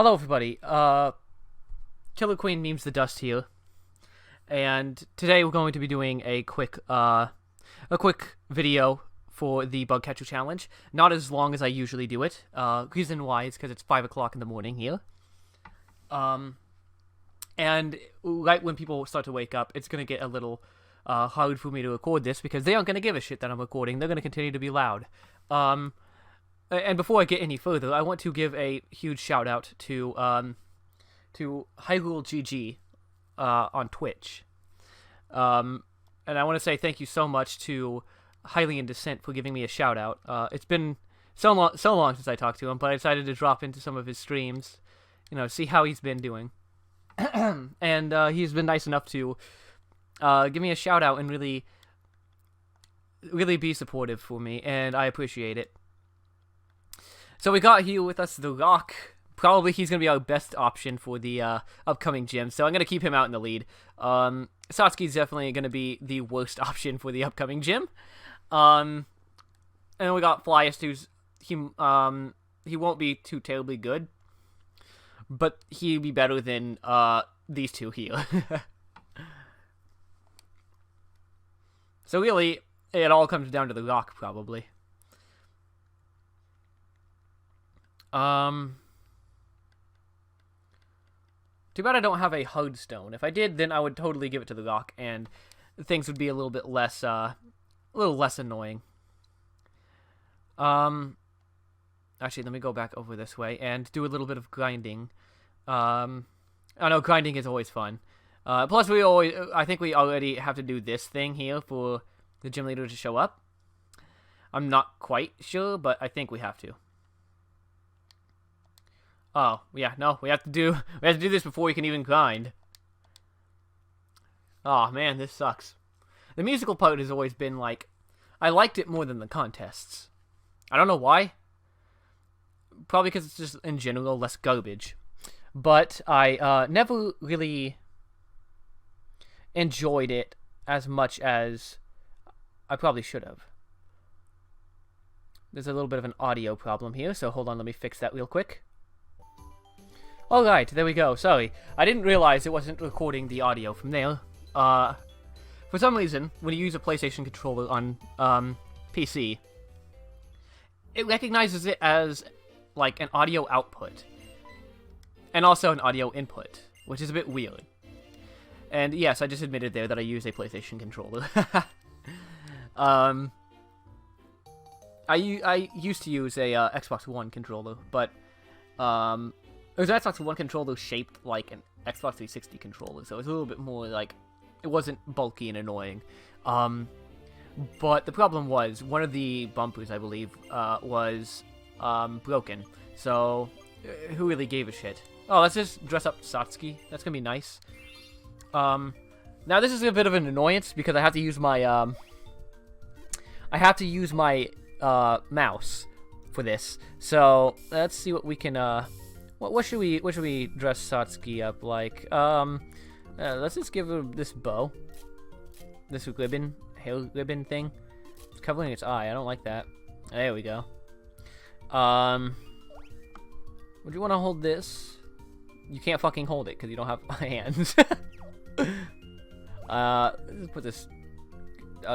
Hello, everybody. Killer Queen memes the dust here, and today we're going to be doing a quick video for the bug catcher challenge. Not as long as I usually do it. Reason why is because it's 5 o'clock in the morning here. And right when people start to wake up, it's gonna get a little hard for me to record this because they aren't gonna give a shit that I'm recording. They're gonna continue to be loud. And before I get any further, I want to give a huge shout out to Hyrule GG on Twitch. And I want to say thank you so much to Highly in Descent for giving me a shout out. It's been so long since I talked to him, but I decided to drop into some of his streams, see how he's been doing. And he's been nice enough to give me a shout out and really be supportive for me, and I appreciate it. So we got here with us the Rock. Probably he's going to be our best option for the upcoming gym, so I'm going to keep him out in the lead. Satsuki's definitely going to be the worst option for the upcoming gym. And then we got Flyest, who's he won't be too terribly good, but he'll be better than these two here. So really, it all comes down to the Rock, probably. Too bad I don't have a hard stone. If I did, then I would totally give it to the Rock, and things would be a little bit less, annoying. Actually, let me go back over this way and do a little bit of grinding. I know grinding is always fun. Plus, I think we already have to do this thing here for the gym leader to show up. I'm not quite sure, but I think we have to. Oh, yeah, no, we have to do this before we can even grind. Oh, man, this sucks. The musical part has always been, I liked it more than the contests. I don't know why. Probably because it's just, in general, less garbage. But I never really enjoyed it as much as I probably should have. There's a little bit of an audio problem here, so hold on, let me fix that real quick. Alright, there we go. Sorry. I didn't realize it wasn't recording the audio from there. For some reason, when you use a PlayStation controller on PC, it recognizes it as, an audio output. And also an audio input, which is a bit weird. And yes, I just admitted there that I use a PlayStation controller. I used to use a Xbox One controller, but it was an Xbox One controller shaped like an Xbox 360 controller, so it was a little bit more it wasn't bulky and annoying. But the problem was, one of the bumpers, I believe, was broken, so who really gave a shit? Oh, let's just dress up Satsuki. That's gonna be nice. Now this is a bit of an annoyance, because I have to use my, mouse for this, so let's see what we can, what should we dress Satsuki up like? Let's just give her this bow. This hair ribbon thing. It's covering its eye. I don't like that. There we go. Would you want to hold this? You can't fucking hold it because you don't have hands. Let's put this.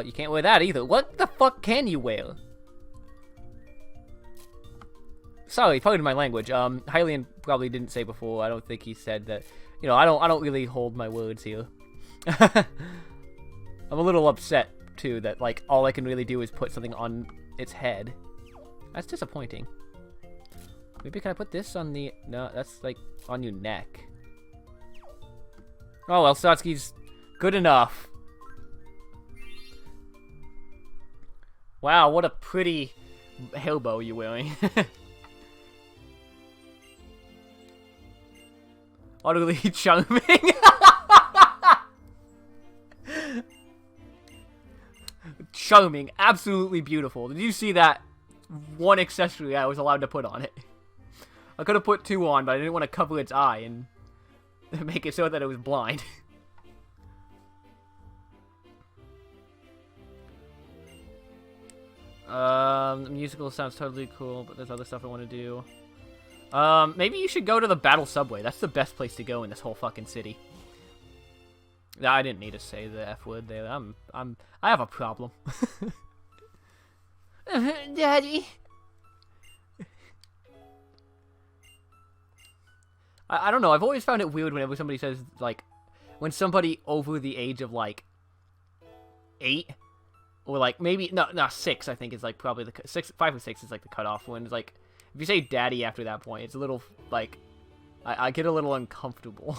You can't wear that either. What the fuck can you wear? Sorry, pardon my language. Hylian probably didn't say before. I don't think he said that. I don't really hold my words here. I'm a little upset too that all I can really do is put something on its head. That's disappointing. Maybe can I put this on the? No, that's on your neck. Oh well, Satsuki's good enough. Wow, what a pretty hair bow you're wearing. Utterly charming. Charming. Absolutely beautiful. Did you see that one accessory I was allowed to put on it? I could have put two on, but I didn't want to cover its eye and make it so that it was blind. The musical sounds totally cool, but there's other stuff I want to do. Maybe you should go to the Battle Subway. That's the best place to go in this whole fucking city. I didn't need to say the F word there. I have a problem. Daddy. I don't know. I've always found it weird whenever somebody says, like, when somebody over the age of, like, 8, or, like, maybe, no, 6, I think is, like, probably 5 or 6 is, like, the cutoff. When it's, like, if you say daddy after that point, it's a little, like, I get a little uncomfortable.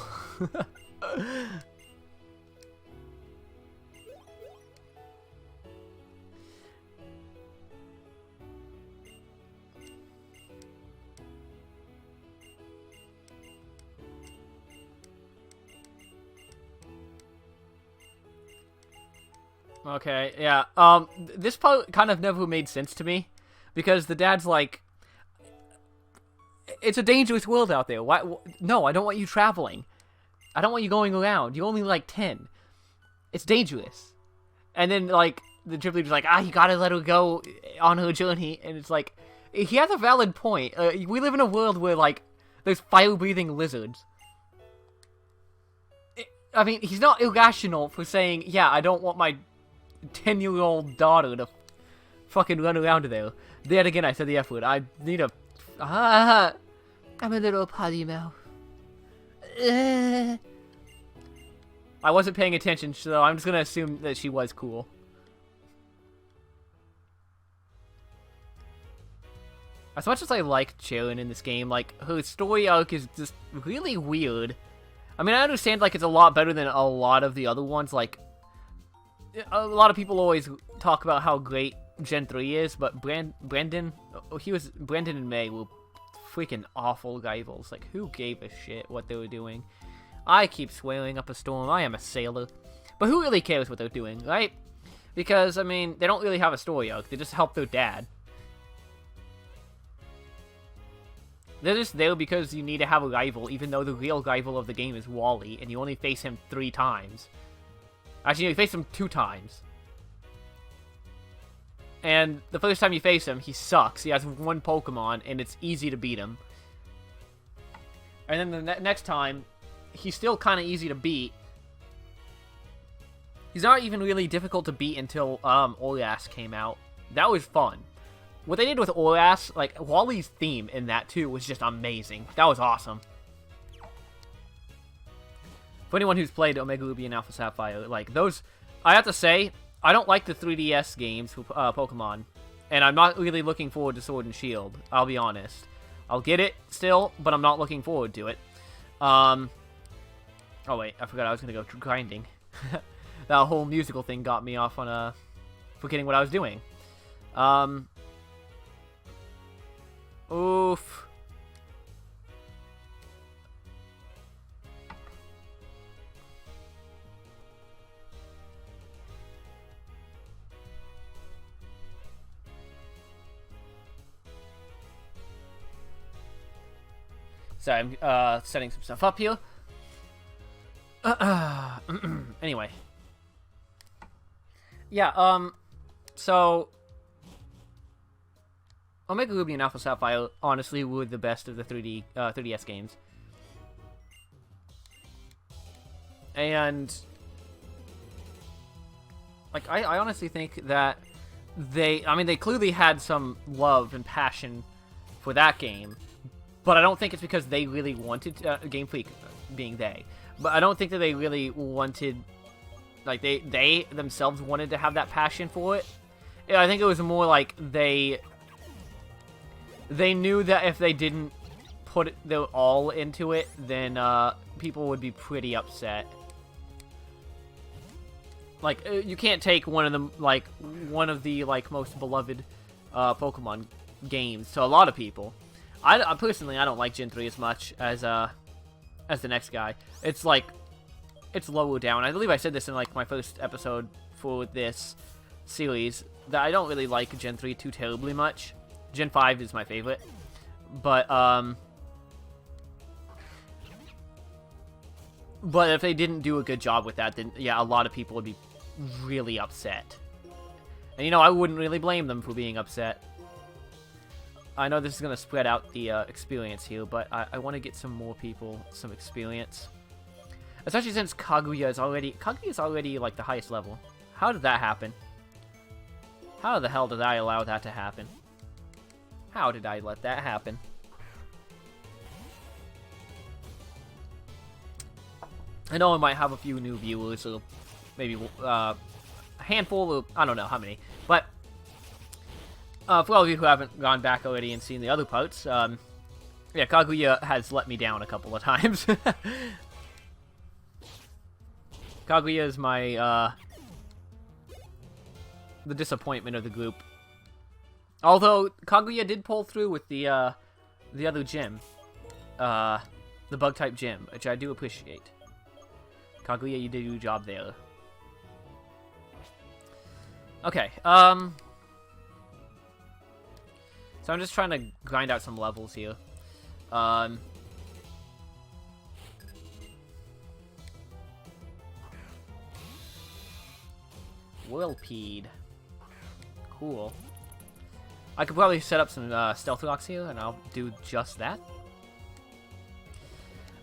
Okay, yeah, this part kind of never made sense to me, because the dad's like, it's a dangerous world out there, why, no, I don't want you traveling, I don't want you going around, you're only, like, 10, it's dangerous, and then, like, the trip leader's like, you gotta let her go on her journey, and it's like, he has a valid point, we live in a world where, like, there's fire-breathing lizards. I mean, he's not irrational for saying, yeah, I don't want my 10-year-old daughter to fucking run around there. Then again, I said the F word. I need a... I'm a little potty mouth. I wasn't paying attention, so I'm just gonna assume that she was cool. As much as I like Cheren in this game, like, her story arc is just really weird. I mean, I understand, like, it's a lot better than a lot of the other ones, like, a lot of people always talk about how great Gen 3 is, but Brandon and May were freaking awful rivals. Like, who gave a shit what they were doing? I keep swearing up a storm. I am a sailor. But who really cares what they're doing, right? Because, I mean, they don't really have a story arc. They just help their dad. They're just there because you need to have a rival, even though the real rival of the game is Wally, and you only face him 3 times. Actually, you face him 2 times. And the first time you face him, he sucks. He has 1 Pokemon, and it's easy to beat him. And then the next time, he's still kind of easy to beat. He's not even really difficult to beat until Oras came out. That was fun. What they did with Oras, like, Wally's theme in that, too, was just amazing. That was awesome. For anyone who's played Omega Ruby and Alpha Sapphire, like, those... I have to say, I don't like the 3DS games for Pokemon. And I'm not really looking forward to Sword and Shield, I'll be honest. I'll get it still, but I'm not looking forward to it. Oh, wait, I forgot I was going to go grinding. That whole musical thing got me off on, forgetting what I was doing. Oof. Sorry, I'm setting some stuff up here. Anyway. Yeah, so Omega Ruby and Alpha Sapphire honestly were the best of the 3DS games. And like I honestly think that they clearly had some love and passion for that game. But I don't think it's because they really wanted, Game Freak being they, but I don't think that they really wanted, like, they themselves wanted to have that passion for it. Yeah, I think it was more like they knew that if they didn't put their all into it, then people would be pretty upset. Like, you can't take one of the most beloved Pokemon games to a lot of people. I personally, I don't like Gen 3 as much as the next guy. It's like, it's lower down. I believe I said this in like my first episode for this series, that I don't really like Gen 3 too terribly much. Gen 5 is my favorite. But if they didn't do a good job with that, then yeah, a lot of people would be really upset. And you know, I wouldn't really blame them for being upset. I know this is gonna spread out the experience here, but I want to get some more people some experience. Especially since Kaguya's already like the highest level. How did that happen? How the hell did I allow that to happen? How did I let that happen? I know I might have a few new viewers, or maybe a handful, or I don't know how many. But for all of you who haven't gone back already and seen the other parts, yeah, Kaguya has let me down a couple of times. Kaguya is my, the disappointment of the group. Although, Kaguya did pull through with the other gym. The bug-type gym, which I do appreciate. Kaguya, you did your job there. Okay, so I'm just trying to grind out some levels here. Whirlpeed. Cool. I could probably set up some stealth rocks here, and I'll do just that.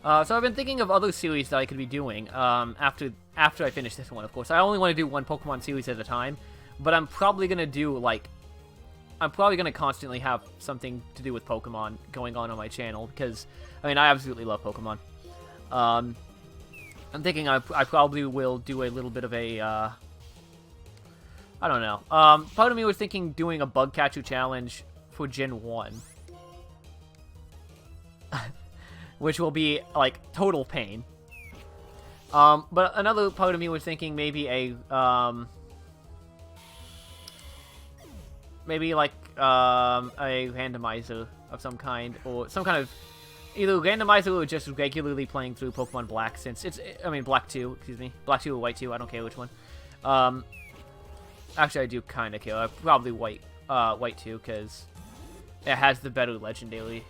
So I've been thinking of other series that I could be doing after I finish this one, of course. I only want to do one Pokemon series at a time, but I'm probably going to do, like... I'm probably going to constantly have something to do with Pokemon going on my channel, because, I mean, I absolutely love Pokemon. I'm thinking I probably will do a little bit of a... I don't know. Part of me was thinking doing a bug catcher challenge for Gen 1. Which will be, like, total pain. But another part of me was thinking maybe a, maybe, like, a randomizer of some kind, or some kind of, either randomizer or just regularly playing through Pokemon Black, since it's, I mean, Black 2, excuse me. Black 2 or White 2, I don't care which one. Actually, I do kind of care. Probably White 2, because it has the better Legendary.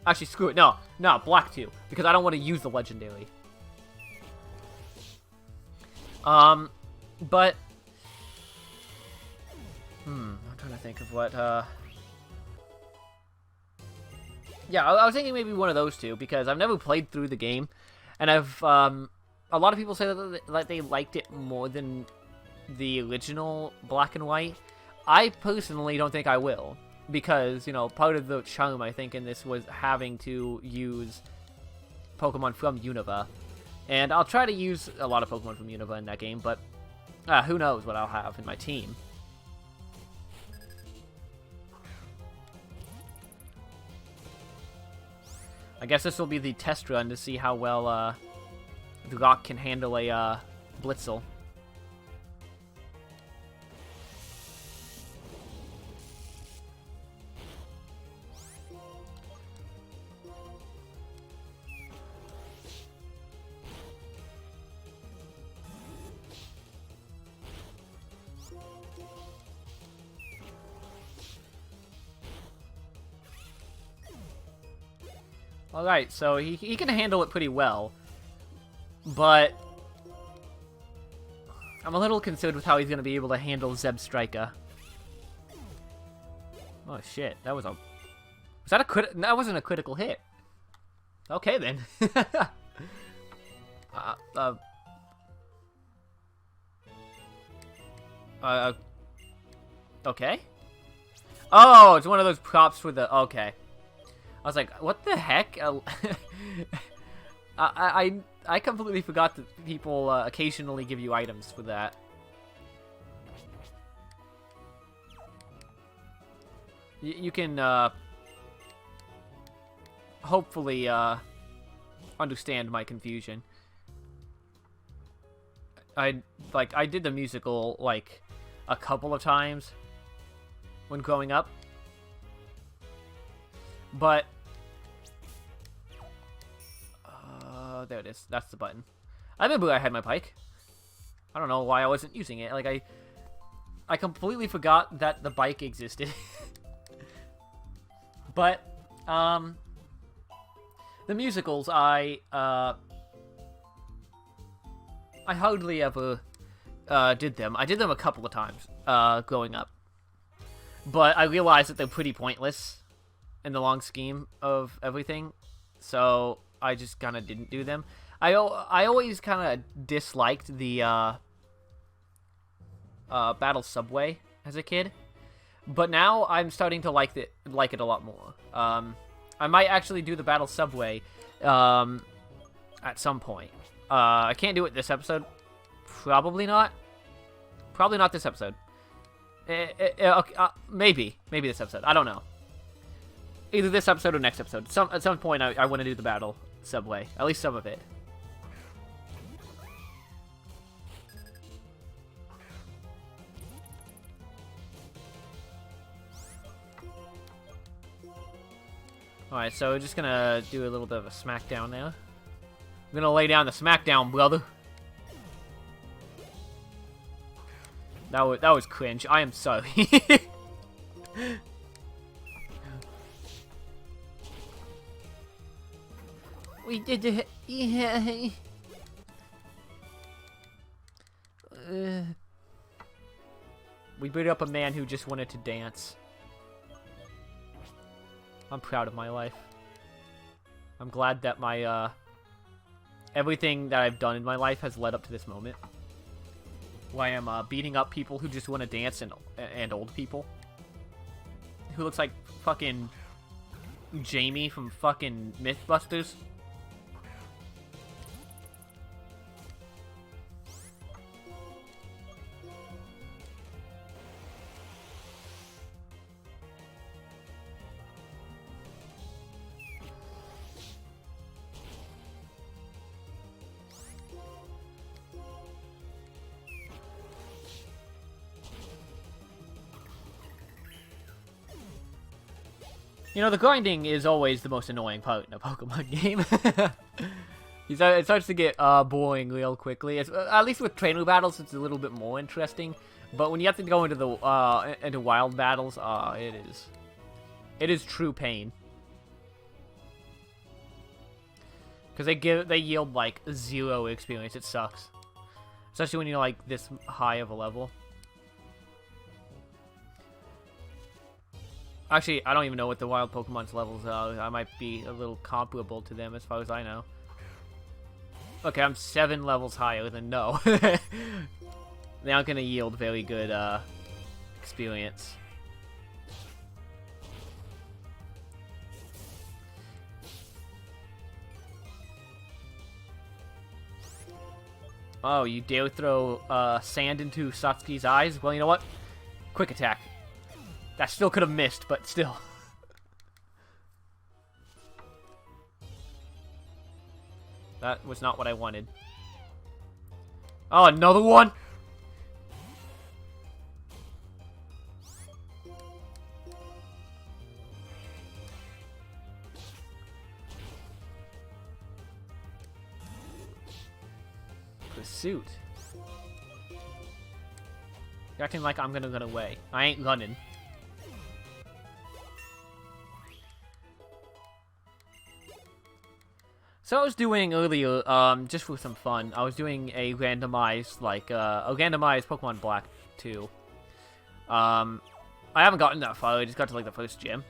Actually, screw it. No, Black 2, because I don't want to use the Legendary. But... I'm trying to think of what, yeah, I was thinking maybe one of those two, because I've never played through the game, and I've, a lot of people say that they liked it more than the original Black and White. I personally don't think I will. Because, you know, part of the charm, I think, in this was having to use Pokemon from Unova. And I'll try to use a lot of Pokemon from Unova in that game, but who knows what I'll have in my team. I guess this will be the test run to see how well the Rock can handle a Blitzel. Alright, so he can handle it pretty well, but I'm a little concerned with how he's going to be able to handle Zebstrika. Oh shit, that was a... Was that a crit? That wasn't a critical hit. Okay then. Okay? Oh, it's one of those props for the... Okay. I was like, what the heck? I completely forgot that people occasionally give you items for that. You can hopefully understand my confusion. I did the musical like a couple of times when growing up. But, there it is. That's the button. I remember I had my pike. I don't know why I wasn't using it. Like, I completely forgot that the bike existed. But, the musicals, I hardly ever, did them. I did them a couple of times, growing up. but I realized that they're pretty pointless in the long scheme of everything, so I just kind of didn't do them. I always kind of disliked the Battle Subway as a kid, but now I'm starting to like it a lot more. I might actually do the Battle Subway at some point. I can't do it this episode. Probably not. Probably not this episode. Maybe this episode. I don't know. Either this episode or next episode. At some point, I want to do the Battle Subway. At least some of it. Alright, so we're just gonna do a little bit of a smackdown now. I'm gonna lay down the smackdown, brother. That was cringe. I am sorry. We did it. Yeah. We beat up a man who just wanted to dance. I'm proud of my life. I'm glad that my, everything that I've done in my life has led up to this moment. Where I am, beating up people who just want to dance and old people. Who looks like fucking Jamie from fucking Mythbusters. You know, the grinding is always the most annoying part in a Pokemon game. It starts to get boring real quickly. At least with trainer battles, it's a little bit more interesting. But when you have to go into the into wild battles, it is true pain. Because they yield like 0 experience. It sucks, especially when you're like this high of a level. Actually, I don't even know what the wild Pokemon's levels are. I might be a little comparable to them as far as I know. Okay, I'm 7 levels higher than no. They aren't going to yield very good experience. Oh, you dare throw sand into Satsuki's eyes? Well, you know what? Quick attack. That still could have missed, but still. That was not what I wanted. Oh, another one? Pursuit. You're acting like I'm gonna run away. I ain't running. So I was doing earlier, just for some fun, I was doing a randomized, like, a randomized Pokemon Black 2. I haven't gotten that far, I just got to, like, the first gym.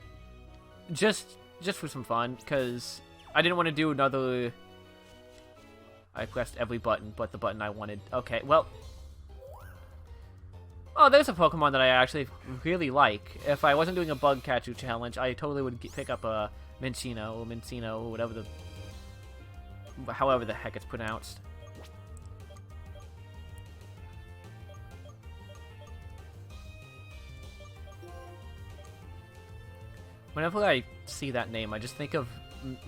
Just for some fun, because I didn't want to do another... I pressed every button but the button I wanted. Okay, well... Oh, there's a Pokemon that I actually really like. If I wasn't doing a Bug Catcher challenge, I totally would pick up a Minccino, or whatever the... however the heck it's pronounced. Whenever I see that name, I just think of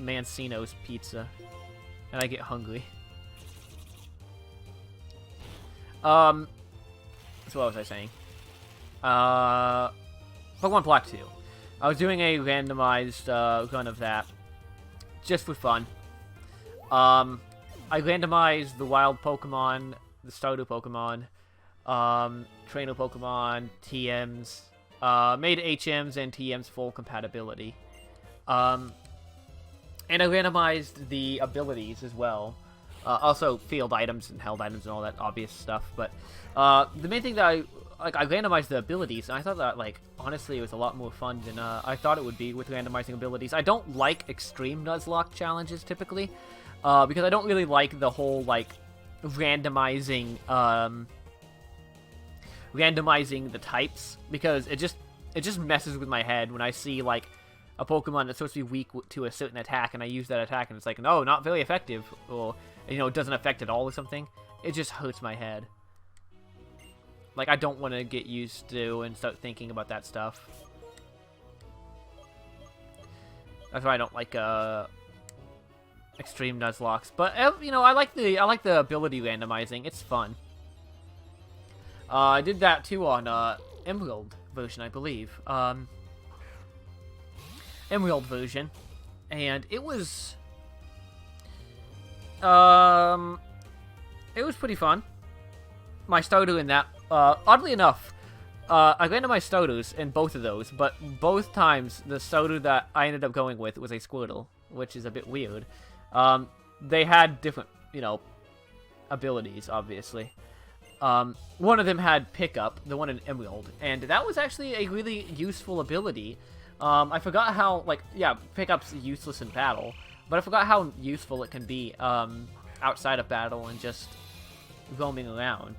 Mancino's Pizza, and I get hungry. So what was I saying? Pokemon Black 2. I was doing a randomized run of that, just for fun. I randomized the wild Pokemon, the starter Pokemon, trainer Pokemon, TMs, made HMs and TMs full compatibility. And I randomized the abilities as well. Also field items and held items and all that obvious stuff. But the main thing that like I randomized the abilities, and I thought that like honestly it was a lot more fun than I thought it would be with randomizing abilities. I don't like extreme Nuzlocke challenges typically, because I don't really like the whole like randomizing the types, because it just messes with my head when I see like a Pokemon that's supposed to be weak to a certain attack, and I use that attack, and it's like, no, not very effective, or you know, it doesn't affect at all or something. It just hurts my head. Like, I don't want to get used to and start thinking about that stuff. That's why I don't like extreme Nuzlocke. But you know, I like the ability randomizing. It's fun. I did that too on Emerald version, I believe. Emerald version, and it was pretty fun. My starter in that, oddly enough, I randomized starters in both of those, but both times the starter that I ended up going with was a Squirtle, which is a bit weird. They had different, you know, abilities, obviously. One of them had Pickup, the one in Emerald, and that was actually a really useful ability. I forgot how, like, yeah, Pickup's useless in battle, but I forgot how useful it can be outside of battle and just roaming around.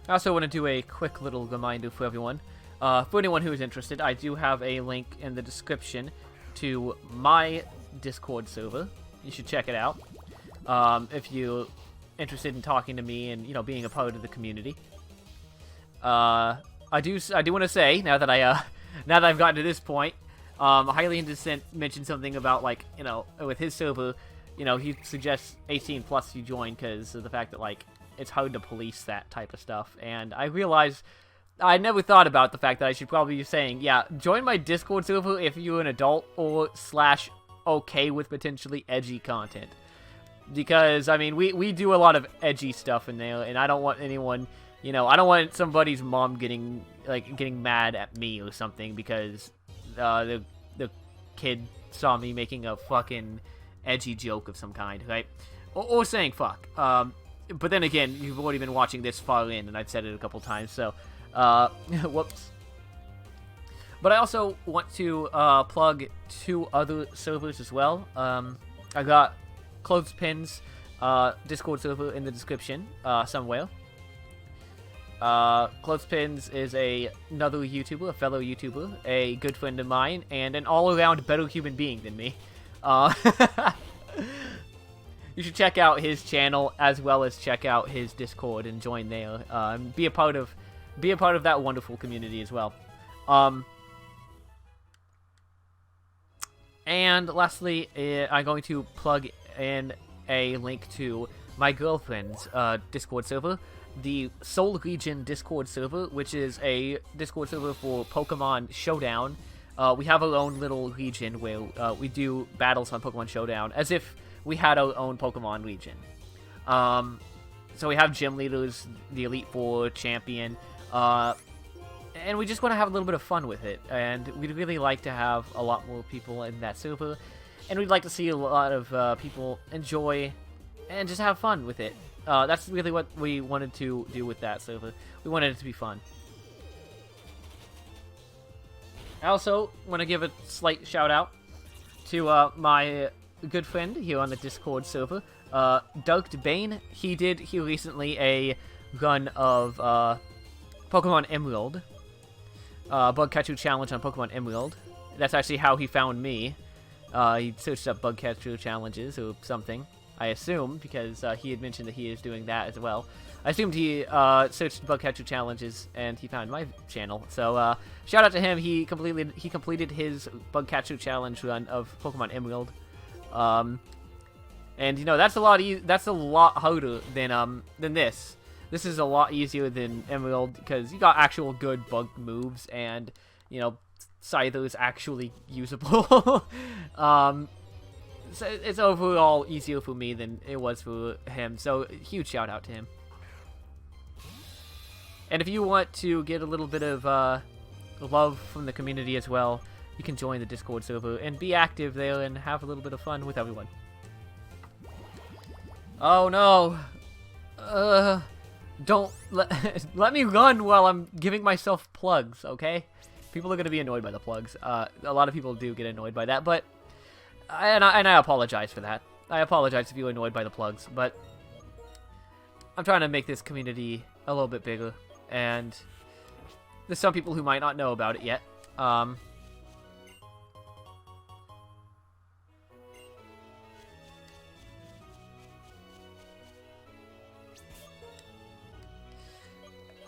I also want to do a quick little reminder for everyone. For anyone who is interested, I do have a link in the description to my Discord server. You should check it out if you're interested in talking to me and, you know, being a part of the community. I do want to say, now that I've gotten to this point, Highly Indecent mentioned something about, like, you know, with his server, you know, he suggests 18 plus you join because of the fact that, like, it's hard to police that type of stuff. And I realized I never thought about the fact that I should probably be saying, yeah, join my Discord server if you're an adult or / okay with potentially edgy content. Because, I mean, we do a lot of edgy stuff in there, and I don't want anyone, you know, I don't want somebody's mom getting mad at me or something because the kid saw me making a fucking edgy joke of some kind, right? Or saying fuck. But then again, you've already been watching this far in, and I've said it a couple times, so, whoops. But I also want to plug 2 other servers as well. I got Clothespin's Discord server in the description somewhere. Clothespins is another YouTuber, a fellow YouTuber, a good friend of mine, and an all-around better human being than me. You should check out his channel as well as check out his Discord and join there. Be a part of that wonderful community as well. And lastly, I'm going to plug in a link to my girlfriend's Discord server, the Soul Region Discord server, which is a Discord server for Pokemon Showdown. We have our own little region where we do battles on Pokemon Showdown as if we had our own Pokemon region. So we have gym leaders, the Elite Four, Champion, and we just want to have a little bit of fun with it. And we'd really like to have a lot more people in that server, and we'd like to see a lot of people enjoy and just have fun with it. That's really what we wanted to do with that server. We wanted it to be fun. I also want to give a slight shout out to my good friend here on the Discord server, Dark Bane. He did here recently a run of Pokemon Emerald, Bug Catcher Challenge on Pokemon Emerald. That's actually how he found me. He searched up Bug Catcher Challenges or something, I assume, because he had mentioned that he is doing that as well. I assumed he searched Bug Catcher Challenges and he found my channel. So shout out to him. He completed his Bug Catcher Challenge run of Pokemon Emerald. And you know, that's a lot harder than this. This is a lot easier than Emerald because you got actual good bug moves, and you know, Scyther's actually usable. So it's overall easier for me than it was for him. So huge shout out to him. And if you want to get a little bit of love from the community as well, you can join the Discord server and be active there and have a little bit of fun with everyone. Oh no! Don't let me run while I'm giving myself plugs, okay? People are gonna be annoyed by the plugs. A lot of people do get annoyed by that, but I apologize for that. I apologize if you're annoyed by the plugs, but I'm trying to make this community a little bit bigger, and there's some people who might not know about it yet.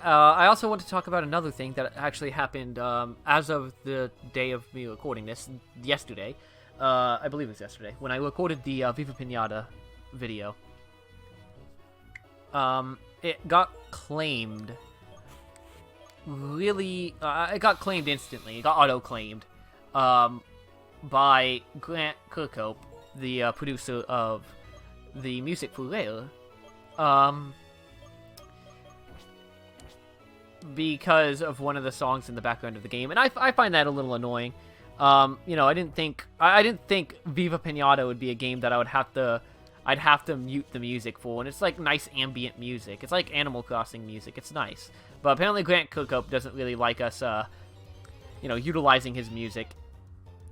I also want to talk about another thing that actually happened as of the day of me recording this, yesterday. I believe it was yesterday, when I recorded the Viva Pinata video. It got claimed. Really, it got claimed instantly. It got auto-claimed by Grant Kirkhope, the producer of the music for Rare. Because of one of the songs in the background of the game, and I find that a little annoying. You know, I didn't think Viva Pinata would be a game that I'd have to mute the music for, and it's like nice ambient music. It's like Animal Crossing music. It's nice, but apparently Grant Kirkhope doesn't really like us, you know, utilizing his music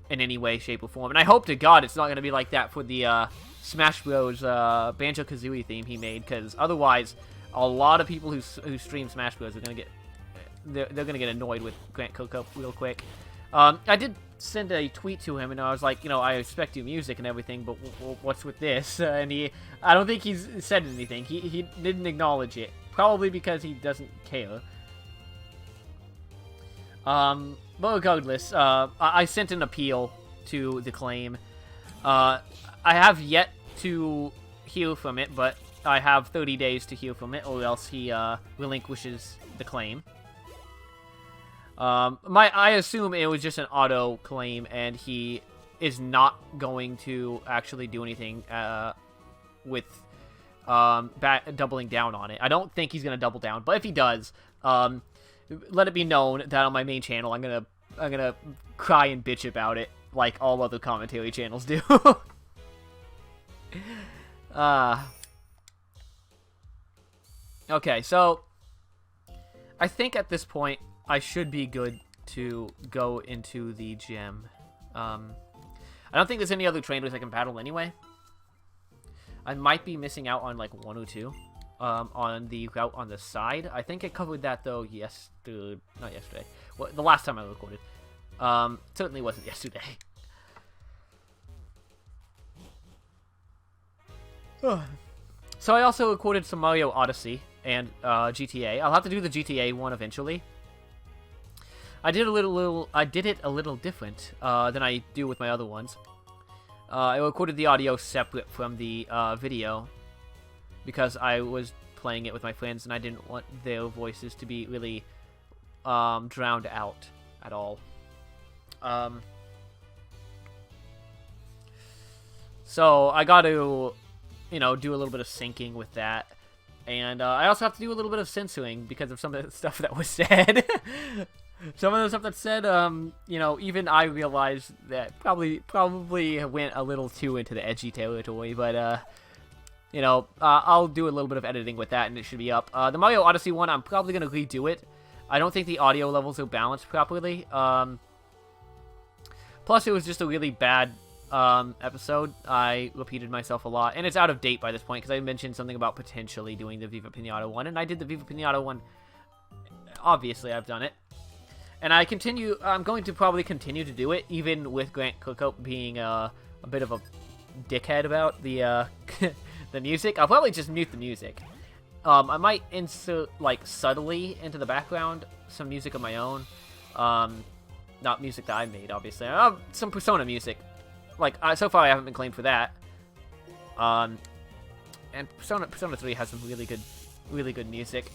in any way, shape, or form. And I hope to God it's not going to be like that for the Smash Bros. Banjo-Kazooie theme he made, because otherwise, a lot of people who stream Smash Bros. Are going to get they're gonna get annoyed with Grant Kirkhope real quick. I did send a tweet to him, and I was like, you know, I respect your music and everything, but what's with this? And I don't think he's said anything. He didn't acknowledge it, probably because he doesn't care. But regardless, I sent an appeal to the claim. I have yet to hear from it, but I have 30 days to hear from it, or else he relinquishes the claim. I assume it was just an auto claim, and he is not going to actually do anything with doubling down on it. I don't think he's gonna double down, but if he does, let it be known that on my main channel, I'm gonna cry and bitch about it like all other commentary channels do. Okay, so I think at this point I should be good to go into the gym. I don't think there's any other trainers I can battle anyway. I might be missing out on like 1 or 2 on the route on the side. I think I covered that though not yesterday. Well, the last time I recorded. Certainly wasn't yesterday. So I also recorded some Mario Odyssey and GTA. I'll have to do the GTA one eventually. I did it a little different than I do with my other ones. I recorded the audio separate from the video because I was playing it with my friends and I didn't want their voices to be really drowned out at all. So I got to, you know, do a little bit of syncing with that. And I also have to do a little bit of censoring because of some of the stuff that was said. Some of the stuff that's said, you know, even I realized that probably went a little too into the edgy territory, but, you know, I'll do a little bit of editing with that, and it should be up. The Mario Odyssey one, I'm probably going to redo it. I don't think the audio levels are balanced properly. Plus, it was just a really bad episode. I repeated myself a lot, and it's out of date by this point, because I mentioned something about potentially doing the Viva Pinata one, and I did the Viva Pinata one. Obviously, I've done it. And I'm going to probably continue to do it, even with Grant Kirkhope being a bit of a dickhead about the the music. I'll probably just mute the music. I might insert, like, subtly into the background some music of my own. Not music that I made, obviously. Some Persona music. Like, so far I haven't been claimed for that. And Persona 3 has some really good music.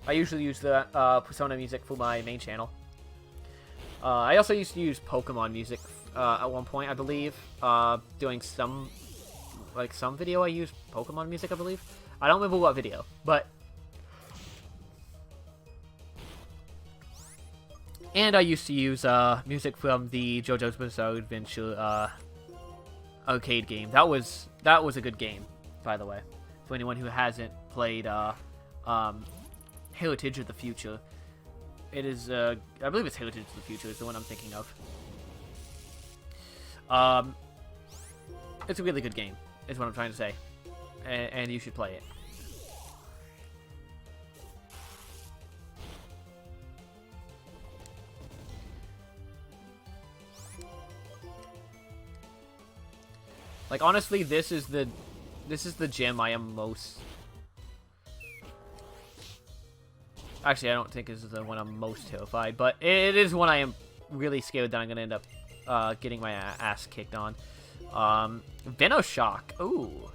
I usually use the Persona music for my main channel. I also used to use Pokemon music at one point, I believe. Doing some video I used Pokemon music, I believe. I don't remember what video, but... And I used to use music from the JoJo's Bizarre Adventure arcade game. That was a good game, by the way. For anyone who hasn't played Heritage of the Future, it is I believe it's Heritage of the Future is the one I'm thinking of. It's a really good game, is what I'm trying to say, and you should play it. Like, honestly, this is the gym I am most... Actually, I don't think this is the one I'm most terrified, but it is one I am really scared that I'm gonna end up getting my ass kicked on. Venoshock. Ooh.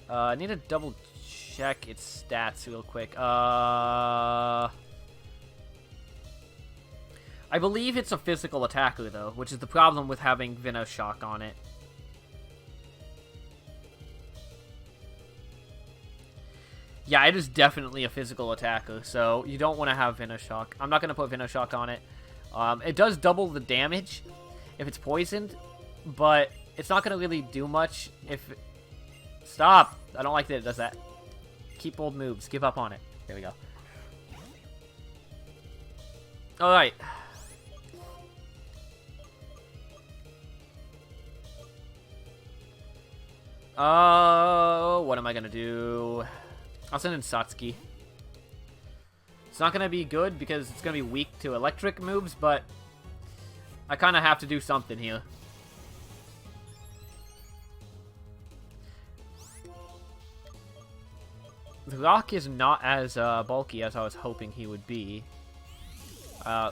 I need to double check its stats real quick. I believe it's a physical attacker, though, which is the problem with having Venoshock on it. Yeah, it is definitely a physical attacker, so you don't want to have Venoshock. I'm not going to put Venoshock on it. It does double the damage if it's poisoned, but it's not going to really do much if... Stop! I don't like that it does that. Keep old moves. Give up on it. There we go. Alright. What am I gonna do? I'll send in Satsuki. It's not gonna be good because it's gonna be weak to electric moves, but I kind of have to do something here. The rock is not as bulky as I was hoping he would be. I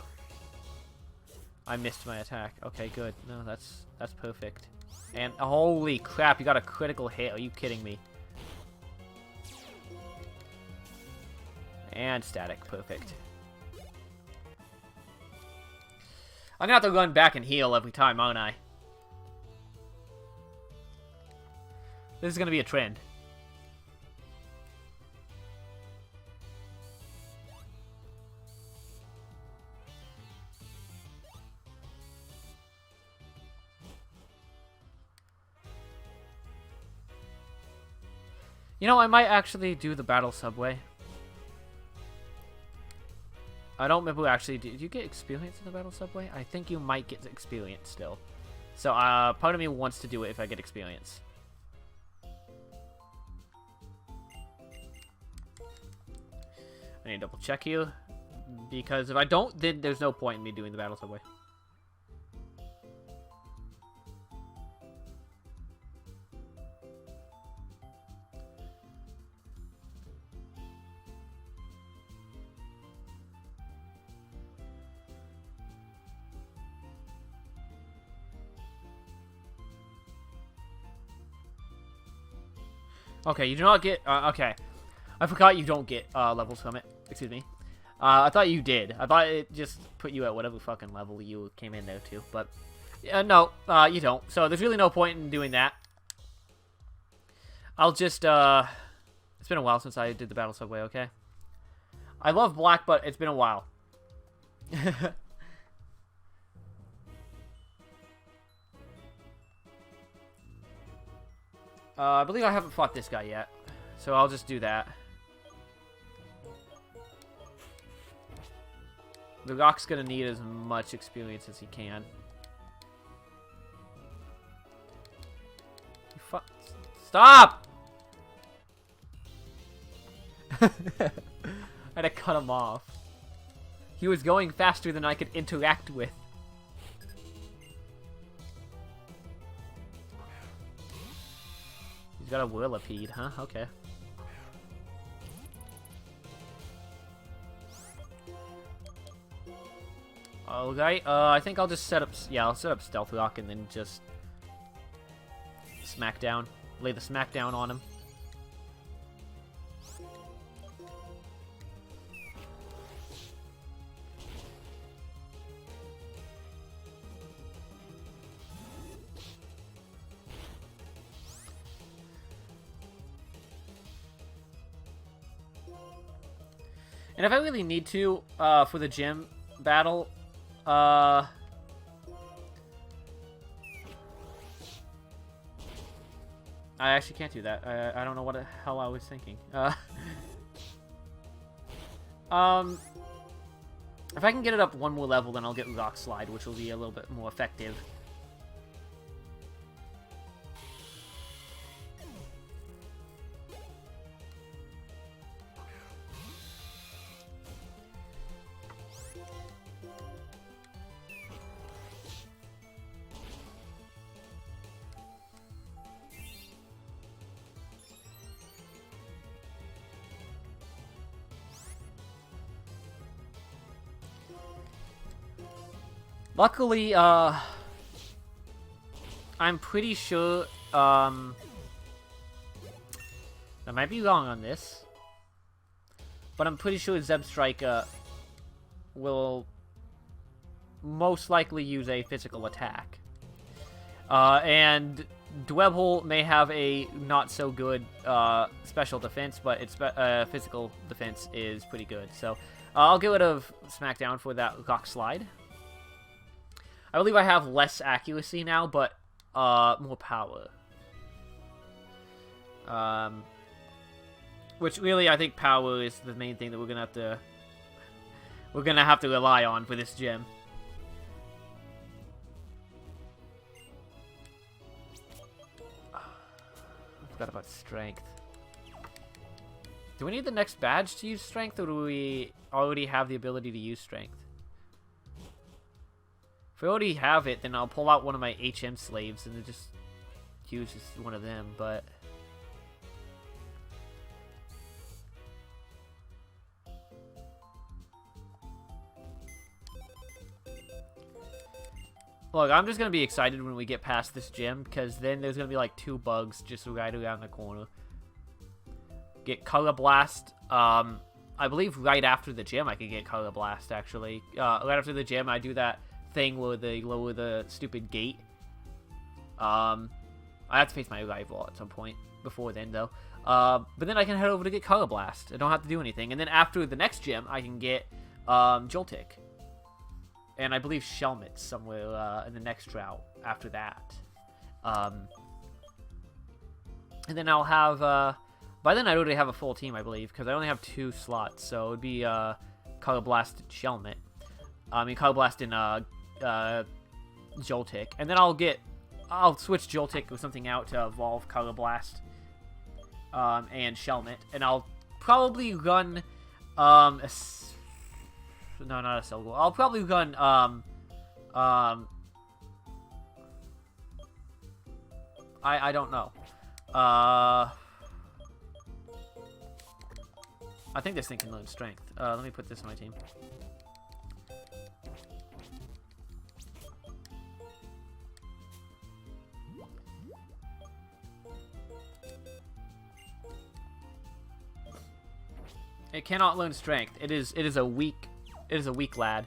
missed my attack. Okay, good. No, that's perfect. And holy crap, you got a critical hit. Are you kidding me? And static. Perfect. I'm gonna have to run back and heal every time, aren't I? This is gonna be a trend. You know, I might actually do the battle subway. I don't remember actually. Did you get experience in the battle subway? I think you might get experience still. So, part of me wants to do it if I get experience. I need to double check here. Because if I don't, then there's no point in me doing the battle subway. Okay, you do not get... okay. I forgot you don't get levels from it. Excuse me. I thought you did. I thought it just put you at whatever fucking level you came in there to. But, no, you don't. So there's really no point in doing that. I'll just... It's been a while since I did the battle subway, okay? I love black, but it's been a while. I believe I haven't fought this guy yet, so I'll just do that. The rock's gonna need as much experience as he can. Stop! I had to cut him off. He was going faster than I could interact with. He's got a Whirlipede, huh? Okay. Okay, I think I'll just set up... Yeah, I'll set up Stealth Rock and then just... Smackdown. Lay the smackdown on him. And if I really need to, for the gym battle, I actually can't do that. I don't know what the hell I was thinking. If I can get it up one more level, then I'll get Rock Slide, which will be a little bit more effective. Luckily, I'm pretty sure, I might be wrong on this, but I'm pretty sure Zebstrika will most likely use a physical attack. And Dwebble may have a not-so-good special defense, but its physical defense is pretty good. So I'll get rid of Smackdown for that Rock Slide. I believe I have less accuracy now, but more power. Which really, I think power is the main thing that we're gonna have to rely on for this gym. I forgot about strength. Do we need the next badge to use strength, or do we already have the ability to use strength? If I already have it, then I'll pull out one of my HM slaves and just use one of them, but... Look, I'm just going to be excited when we get past this gym, because then there's going to be like 2 bugs just right around the corner. Get Color Blast. I believe right after the gym I could get Color Blast, actually. Right after the gym, I do that thing where they lower the stupid gate. I have to face my rival at some point before then, though. But then I can head over to get Color Blast. I don't have to do anything. And then after the next gym, I can get Joltik. And I believe Shelmet somewhere in the next route after that. And then I'll have... by then I already have a full team, I believe, because I only have 2 slots. So it would be Color Blast and Shelmet. I mean, Color Blast and Joltik. And then I'll switch Joltik with something out to evolve Color Blast and Shelmet. And I'll probably run no, not a Silgo. I'll probably run I don't know. I think this thing can learn strength. Let me put this on my team. It cannot learn strength. It is a weak lad.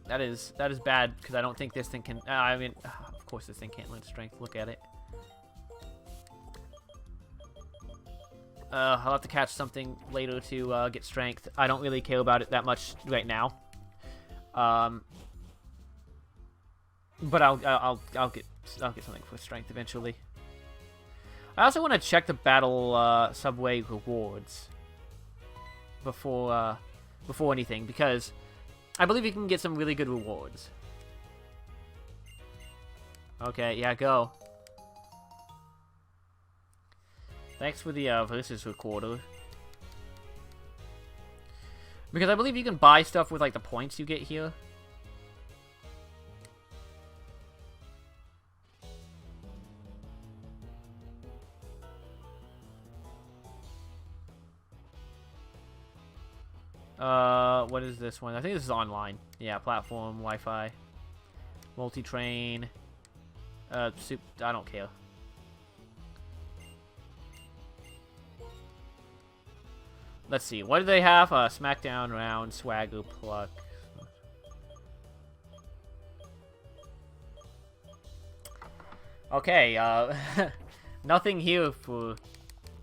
That is bad, because I don't think this thing can. I mean, of course this thing can't learn strength. Look at it. I'll have to catch something later to get strength. I don't really care about it that much right now. But I'll get something for strength eventually. I also want to check the battle subway rewards before anything, because I believe you can get some really good rewards. Okay, yeah, go. Thanks for the versus recorder. Because I believe you can buy stuff with like the points you get here. What is this one? I think this is online. Yeah, platform, Wi-Fi, multi-train, I don't care. Let's see, what do they have? Smackdown round, swagger pluck. Okay, nothing here for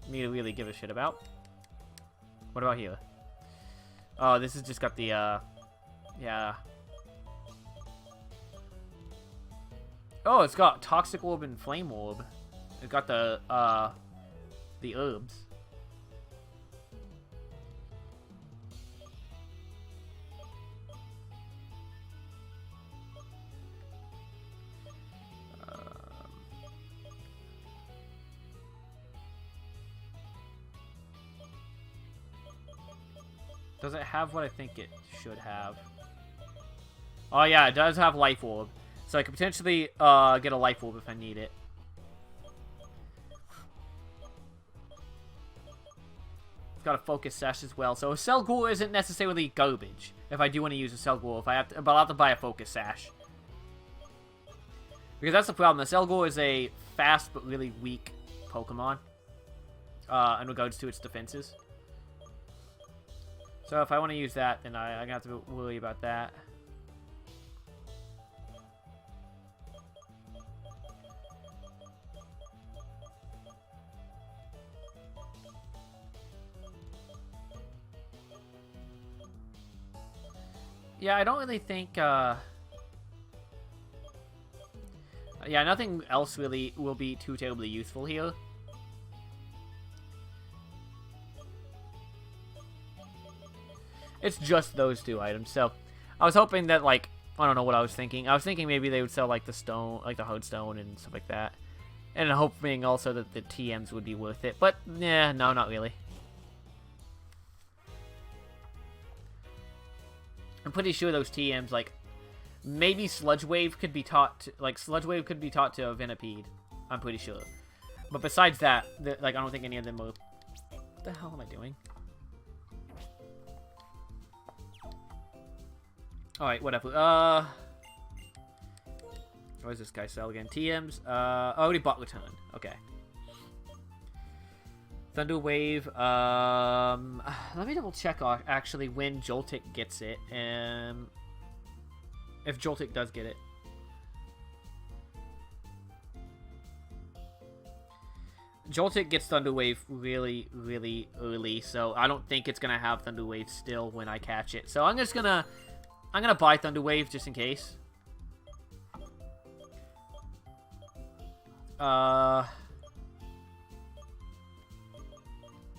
me to really give a shit about. What about here? Oh, this has just got the, yeah. Oh, it's got Toxic Orb and Flame Orb. It's got the herbs. Does it have what I think it should have? Oh yeah, it does have Life Orb. So I could potentially get a Life Orb if I need it. It's got a Focus Sash as well. So a Cell Ghoul isn't necessarily garbage if I do want to use a Cell Ghoul. But I'll have to buy a Focus Sash. Because that's the problem. The Cell Ghoul is a fast but really weak Pokemon. In regards to its defenses. So if I want to use that, then I'm going to have to worry about that. Yeah, I don't really think, yeah, nothing else really will be too terribly useful here. It's just those two items, so I was hoping that, like, I don't know what I was thinking. I was thinking maybe they would sell, like, the stone, like the hard stone and stuff like that. And hoping also that the TMs would be worth it, but, yeah, no, not really. I'm pretty sure those TMs, like, maybe Sludge Wave could be taught to, like, Sludge Wave could be taught to a Venipede. I'm pretty sure. But besides that, like, I don't think any of them are... What the hell am I doing? Alright, whatever. What does this guy sell again? TMs. I already bought Return. Okay. Thunder Wave. Let me double check actually when Joltik gets it. If Joltik does get it. Joltik gets Thunder Wave really, really early, so I don't think it's gonna have Thunder Wave still when I catch it. So I'm gonna buy Thunder Wave just in case.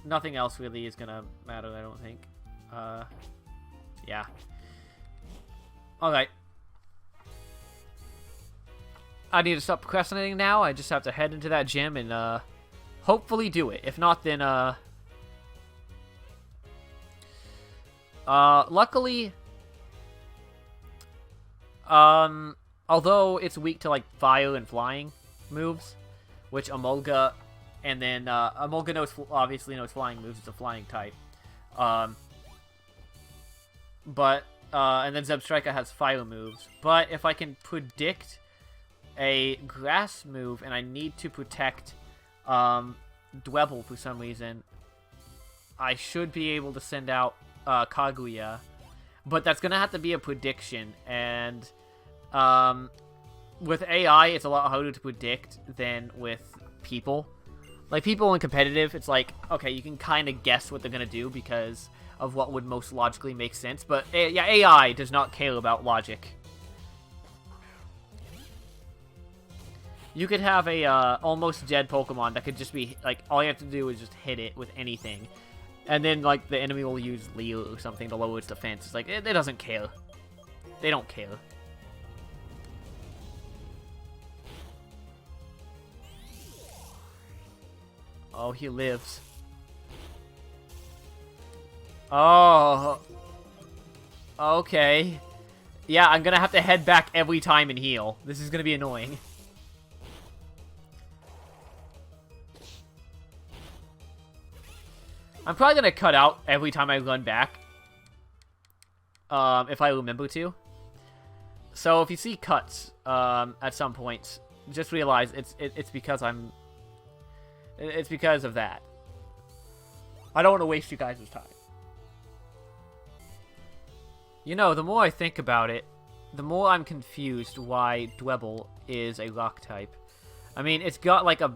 Nothing else really is gonna matter, I don't think. Yeah. Alright. I need to stop procrastinating now. I just have to head into that gym and, hopefully do it. If not, then, luckily... although it's weak to, like, fire and flying moves, which Emolga, and then, Emolga obviously knows flying moves, it's a flying type. And then Zebstrika has fire moves. But if I can predict a grass move, and I need to protect, Dwebble for some reason, I should be able to send out, Kaguya. But that's gonna have to be a prediction, and, with AI, it's a lot harder to predict than with people. Like, people in competitive, it's like, okay, you can kind of guess what they're gonna do because of what would most logically make sense, but, yeah, AI does not care about logic. You could have a, almost dead Pokemon that could just be, like, all you have to do is just hit it with anything. And then, like, the enemy will use Leo or something to lower its defense. It's like, it doesn't care. They don't care. Oh, he lives. Oh. Okay. Yeah, I'm gonna have to head back every time and heal. This is gonna be annoying. I'm probably gonna cut out every time I run back. If I remember to. So if you see cuts, at some points, just realize it's because it's because of that. I don't want to waste you guys' time. You know, the more I think about it, the more I'm confused why Dwebble is a rock type. I mean, it's got like a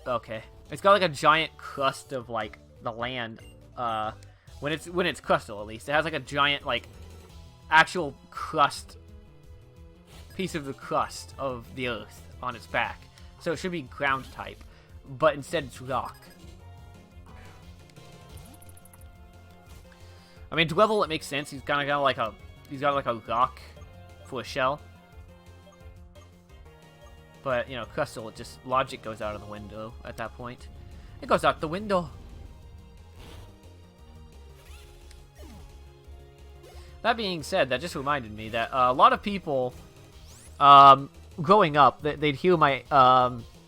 Okay. It's got like a giant crust of like the land. When it's crustal, at least it has like a giant like actual crust piece of the crust of the earth on its back. So it should be ground type, but instead it's rock. I mean, Dwevel, it makes sense. He's kind of got like a rock for a shell. But, you know, Crustal, it just, logic goes out of the window at that point. It goes out the window. That being said, that just reminded me that a lot of people, growing up, they'd hear my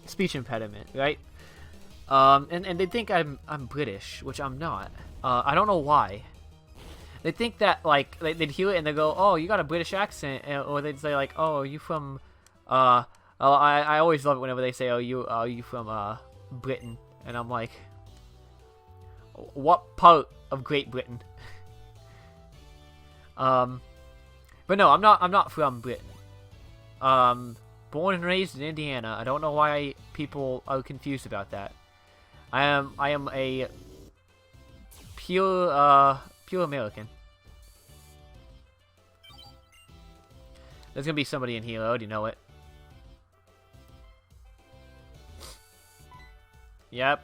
speech impediment, right? And they think I'm British, which I'm not. I don't know why. They think that, like, they'd hear it and they go, oh, you got a British accent, or they'd say, like, oh, are you from, I always love it whenever they say, oh, you from, Britain, and I'm like, what part of Great Britain? But no, I'm not from Britain. Born and raised in Indiana. I don't know why people are confused about that. I am a pure American. There's gonna be somebody in here, I already know it. Yep.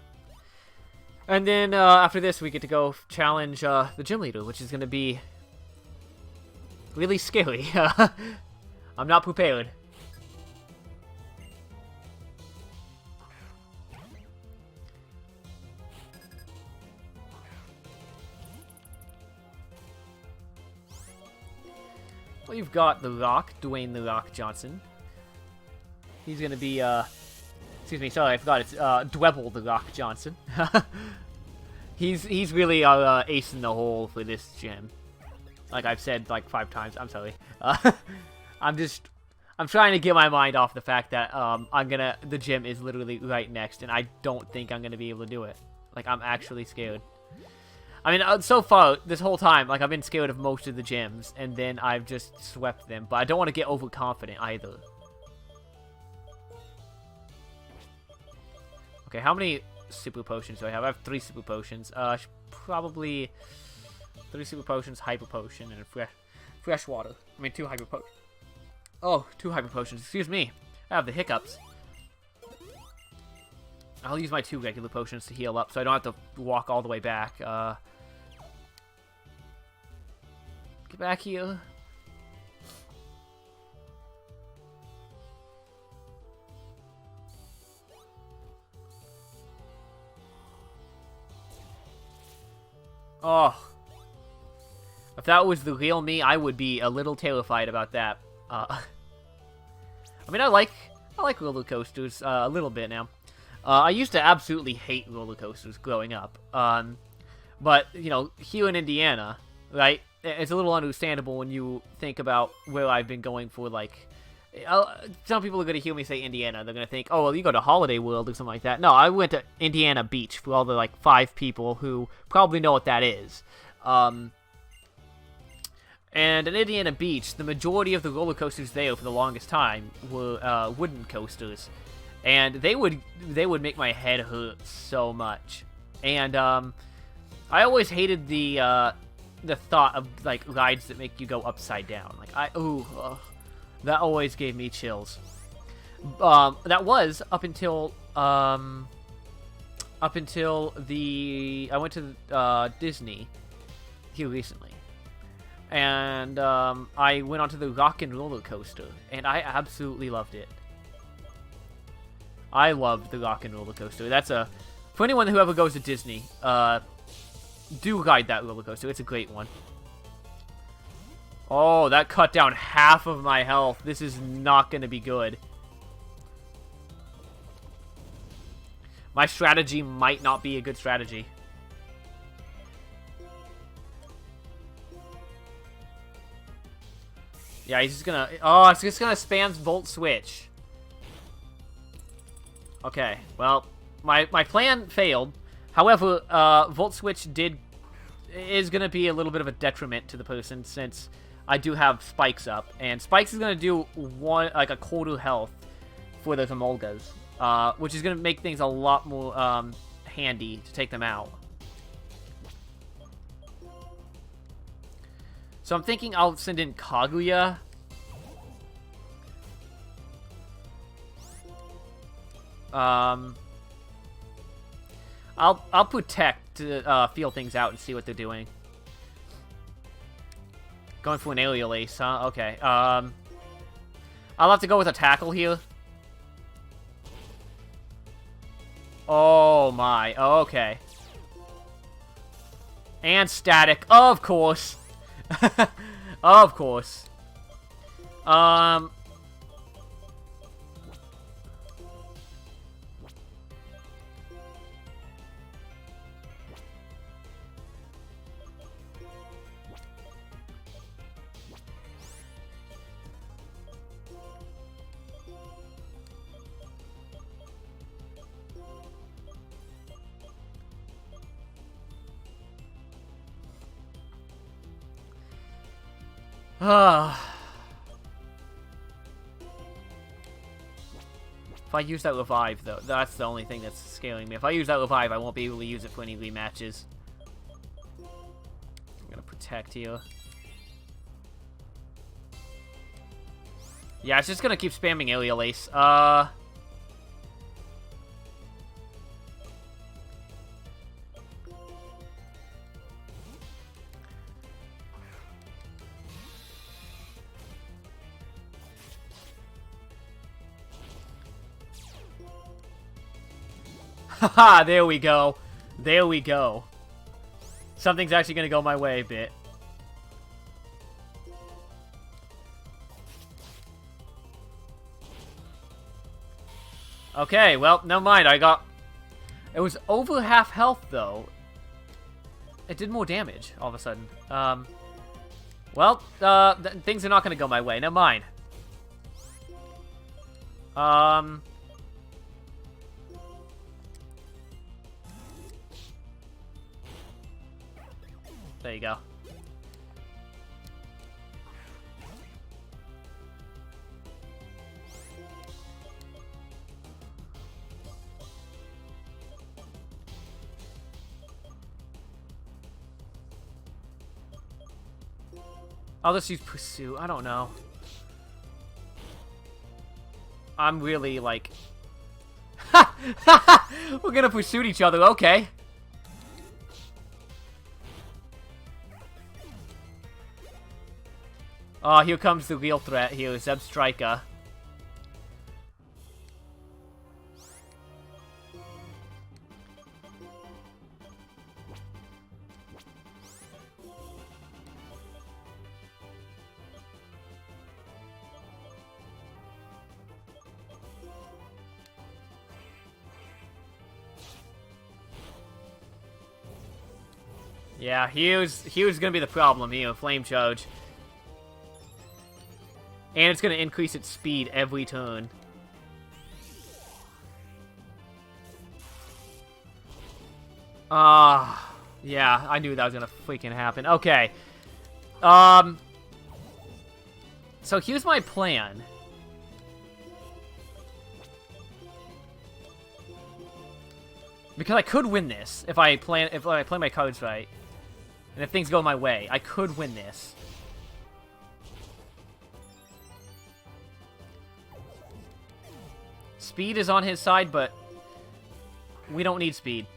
And then, after this, we get to go challenge, the gym leader, which is gonna be really scary. I'm not prepared. Well, you've got The Rock, Dwayne The Rock Johnson. He's gonna be, excuse me, sorry, I forgot, it's, Dwevel The Rock Johnson. He's really our, ace in the hole for this gym. Like I've said, like 5 times, I'm sorry. I'm trying to get my mind off the fact that, the gym is literally right next, and I don't think I'm gonna be able to do it. Like, I'm actually scared. I mean, so far, this whole time, like, I've been scared of most of the gyms, and then I've just swept them. But I don't want to get overconfident, either. Okay, how many super potions do I have? I have 3 super potions. Probably 3 super potions, hyper potion, and fresh water. I mean, 2 hyper potions. Oh, 2 hyper potions. Excuse me. I have the hiccups. I'll use my 2 regular potions to heal up, so I don't have to walk all the way back. Get back here. Oh. If that was the real me, I would be a little terrified about that. I mean, I like roller coasters a little bit now. I used to absolutely hate roller coasters growing up. But, you know, here in Indiana, right, it's a little understandable when you think about where I've been going for, like, some people are going to hear me say Indiana. They're going to think, oh, well, you go to Holiday World or something like that. No, I went to Indiana Beach for all the, like, 5 people who probably know what that is. And in Indiana Beach, the majority of the roller coasters there for the longest time were wooden coasters. And they would make my head hurt so much. And I always hated the thought of, like, rides that make you go upside down. Like, that always gave me chills. That was up until I went to Disney here recently. And I went onto the Rock and Roller Coaster, and I absolutely loved it. I loved the Rock and Roller Coaster. For anyone who ever goes to Disney, do ride that roller coaster. It's a great one. Oh, that cut down half of my health. This is not going to be good. My strategy might not be a good strategy. Yeah, he's just gonna... Oh, it's just gonna spam Volt Switch. Okay, well, my plan failed. However, Volt Switch is gonna be a little bit of a detriment to the person since I do have Spikes up, and Spikes is gonna do a quarter health for those Emolgas. which is going to make things a lot more handy to take them out. So I'm thinking I'll send in Kaguya. I'll protect to feel things out and see what they're doing. Going for an aerial ace, huh? Okay. I'll have to go with a tackle here. Oh my. Okay. And static, of course. Of course. If I use that revive, though, that's the only thing that's scaring me. If I use that revive, I won't be able to use it for any rematches. I'm gonna protect here. Yeah, it's just gonna keep spamming aerial ace. Haha, there we go. There we go. Something's actually gonna go my way a bit. Okay, well, never mind. It was over half health, though. It did more damage, all of a sudden. Well, things are not gonna go my way. Never mind. There you go. I'll just use Pursue. I don't know. I'm really, like... We're gonna pursue each other, okay. Oh, here comes the real threat here, Zeb Striker. Yeah, here's gonna be the problem here, Flame Charge. And it's going to increase its speed every turn. Yeah, I knew that was going to freaking happen. Okay. So here's my plan. Because I could win this if I play my cards right. And if things go my way, I could win this. Speed is on his side, but we don't need speed.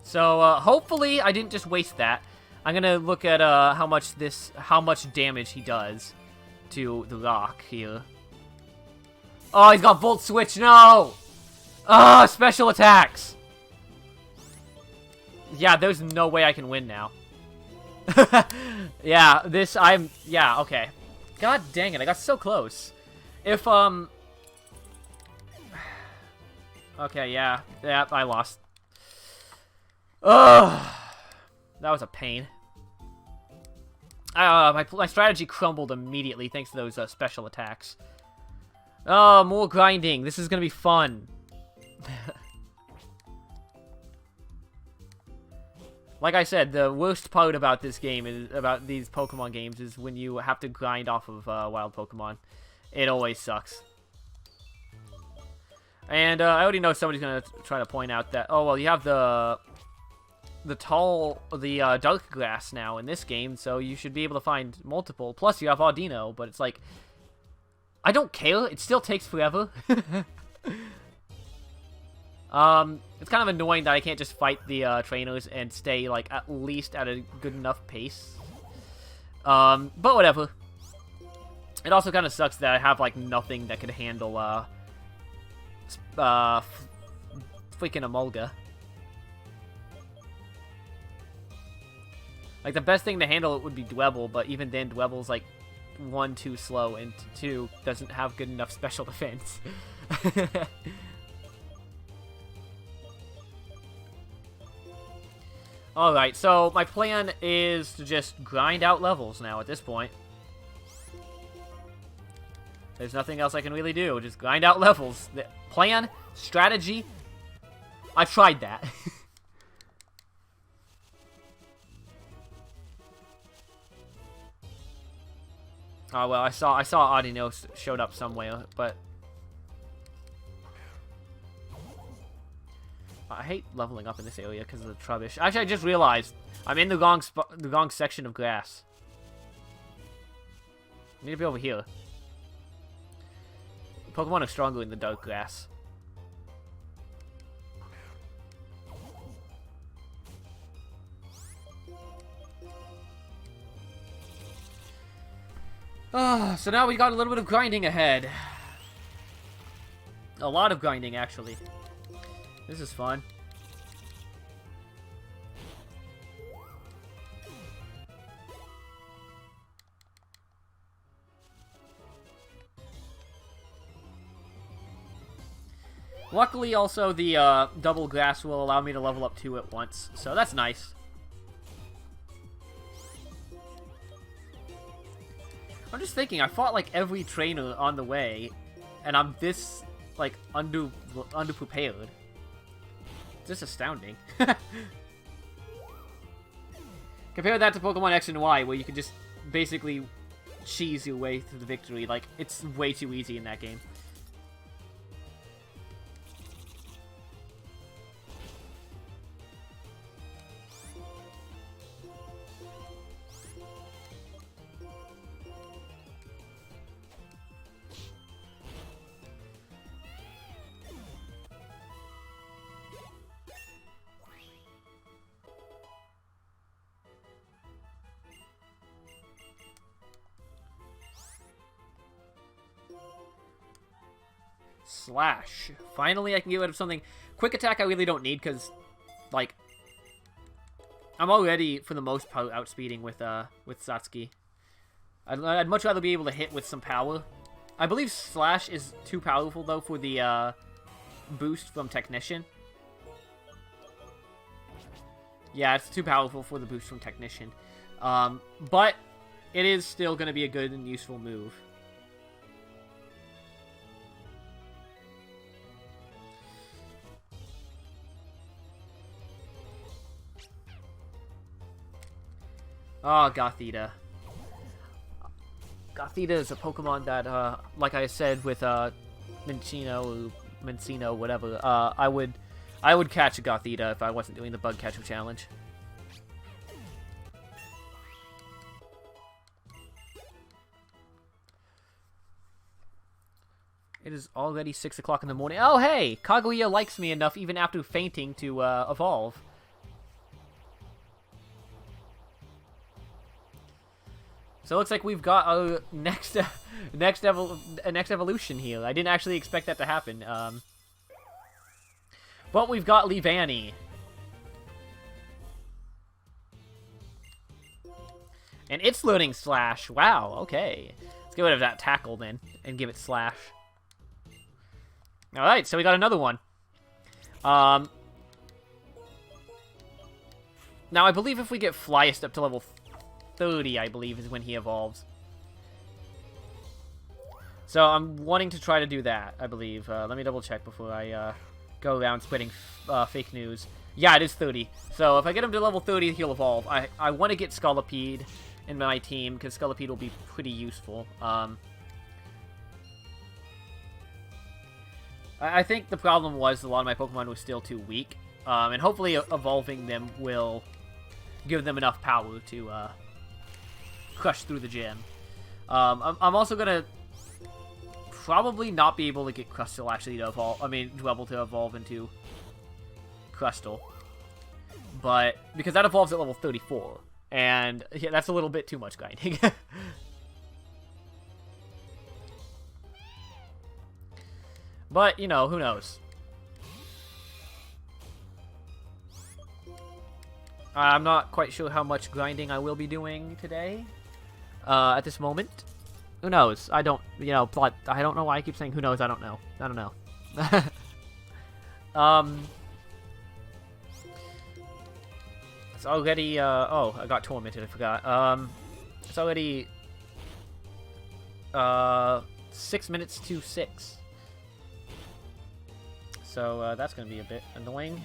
So, hopefully I didn't just waste that. I'm gonna look at, how much damage he does to the rock here. Oh, he's got Volt Switch, no! Special attacks! Yeah, there's no way I can win now. Yeah, yeah, okay. God dang it, I got so close. If, okay, yeah, I lost. Ugh, that was a pain. My strategy crumbled immediately thanks to those, special attacks. Oh, more grinding. This is gonna be fun. Like I said, the worst part about this game is about these Pokemon games is when you have to grind off of wild Pokemon. It always sucks. And I already know somebody's gonna try to point out that, oh well, you have the dark grass now in this game, so you should be able to find multiple. Plus, you have Audino, but it's like, I don't care. It still takes forever. It's kind of annoying that I can't just fight the trainers and stay like at least at a good enough pace. But whatever. It also kind of sucks that I have like nothing that could handle freaking Emolga. Like, the best thing to handle it would be Dwebble, but even then, Dwebble's, like, 1, too slow, and 2, doesn't have good enough special defense. Alright, so my plan is to just grind out levels now at this point. There's nothing else I can really do, just grind out levels. The plan, strategy, I tried that. Oh, well, I saw Audino showed up somewhere, but I hate leveling up in this area because of the Trubbish. Actually, I just realized I'm in the wrong section of grass. I need to be over here. Pokemon are stronger in the dark grass. So now we got a little bit of grinding ahead. A lot of grinding, actually. This is fun. Luckily, also, the double grass will allow me to level up 2 at once, so that's nice. I'm just thinking, I fought, like, every trainer on the way, and I'm this, like, underprepared. It's just astounding. Compare that to Pokemon X and Y, where you can just basically cheese your way through the victory. Like, it's way too easy in that game. Slash. Finally, I can get rid of something. Quick attack I really don't need, because, like, I'm already, for the most part, outspeeding with Satsuki. I'd much rather be able to hit with some power. I believe Slash is too powerful, though, for the boost from Technician. Yeah, it's too powerful for the boost from Technician. But it is still going to be a good and useful move. Oh, Gothita. Gothita is a Pokemon that, like I said with Minccino, whatever, I would catch a Gothita if I wasn't doing the Bug Catcher Challenge. It is already 6 o'clock in the morning. Oh, hey! Kaguya likes me enough even after fainting to evolve. So it looks like we've got our next evolution here. I didn't actually expect that to happen. But we've got Leavanny. And it's learning Slash. Wow, okay. Let's get rid of that Tackle then and give it Slash. Alright, so we got another one. Now I believe if we get Flyest up to level 30, I believe, is when he evolves. So I'm wanting to try to do that, I believe. Let me double check before I go around spreading fake news. Yeah, it is 30. So if I get him to level 30, he'll evolve. I want to get Scolipede in my team, because Scolipede will be pretty useful. I think the problem was a lot of my Pokemon was still too weak. And hopefully evolving them will give them enough power to crush through the gym. I'm also going to probably not be able to get Crustle actually to evolve. I mean, Dwebble to evolve into Crustle. But, because that evolves at level 34. And yeah, that's a little bit too much grinding. But, you know, who knows? I'm not quite sure how much grinding I will be doing today. At this moment. Who knows? I don't, you know, I don't know why I keep saying who knows, I don't know. I don't know. It's already, oh, I got tormented, I forgot. It's already, 6 minutes to 6. So, that's gonna be a bit annoying.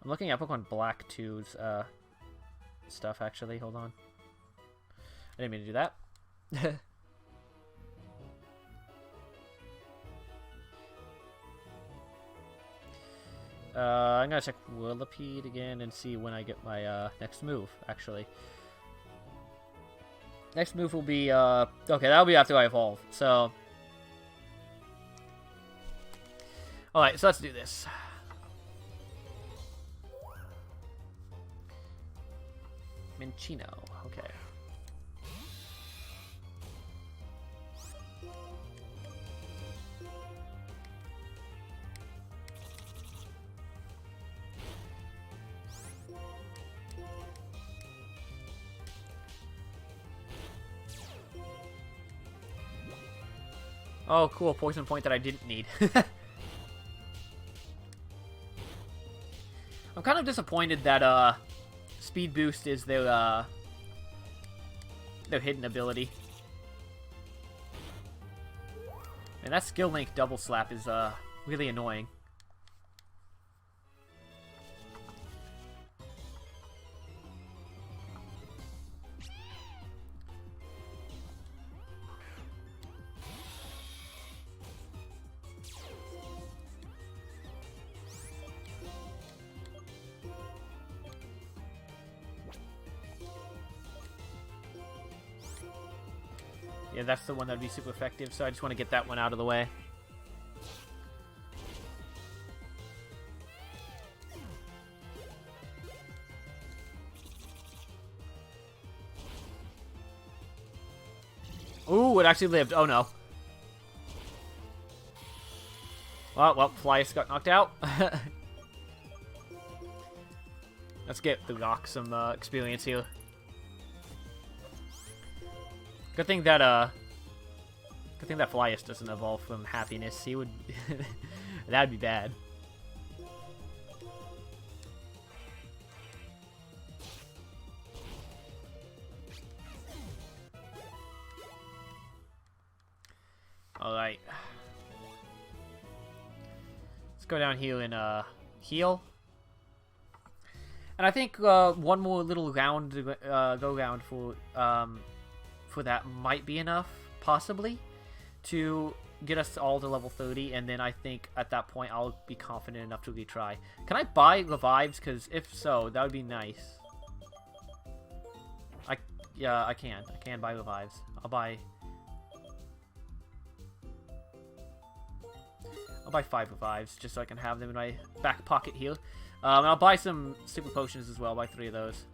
I'm looking at Pokemon Black 2's, stuff, actually. Hold on. I didn't mean to do that. I'm gonna check Whirlipede again and see when I get my, next move, actually. Next move will be, okay, that'll be after I evolve, so... Alright, so let's do this. Minccino, okay. Oh, cool, poison point that I didn't need. I'm kind of disappointed that, Speed Boost is their hidden ability. And that Skill Link Double Slap is, really annoying. Yeah, that's the one that would be super effective, so I just want to get that one out of the way. Ooh, it actually lived. Oh, no. Well, Flyus got knocked out. Let's get the Rock some experience here. Good thing that Flyus doesn't evolve from Happiness. He would that'd be bad. All right. Let's go down here and heal. And I think one more little round go round for that might be enough, possibly, to get us all to level 30, and then I think at that point I'll be confident enough to retry. Can I buy revives? Because if so, that would be nice. Yeah, I can. I can buy revives. I'll buy 5 revives, just so I can have them in my back pocket here. And I'll buy some super potions as well, I'll buy 3 of those.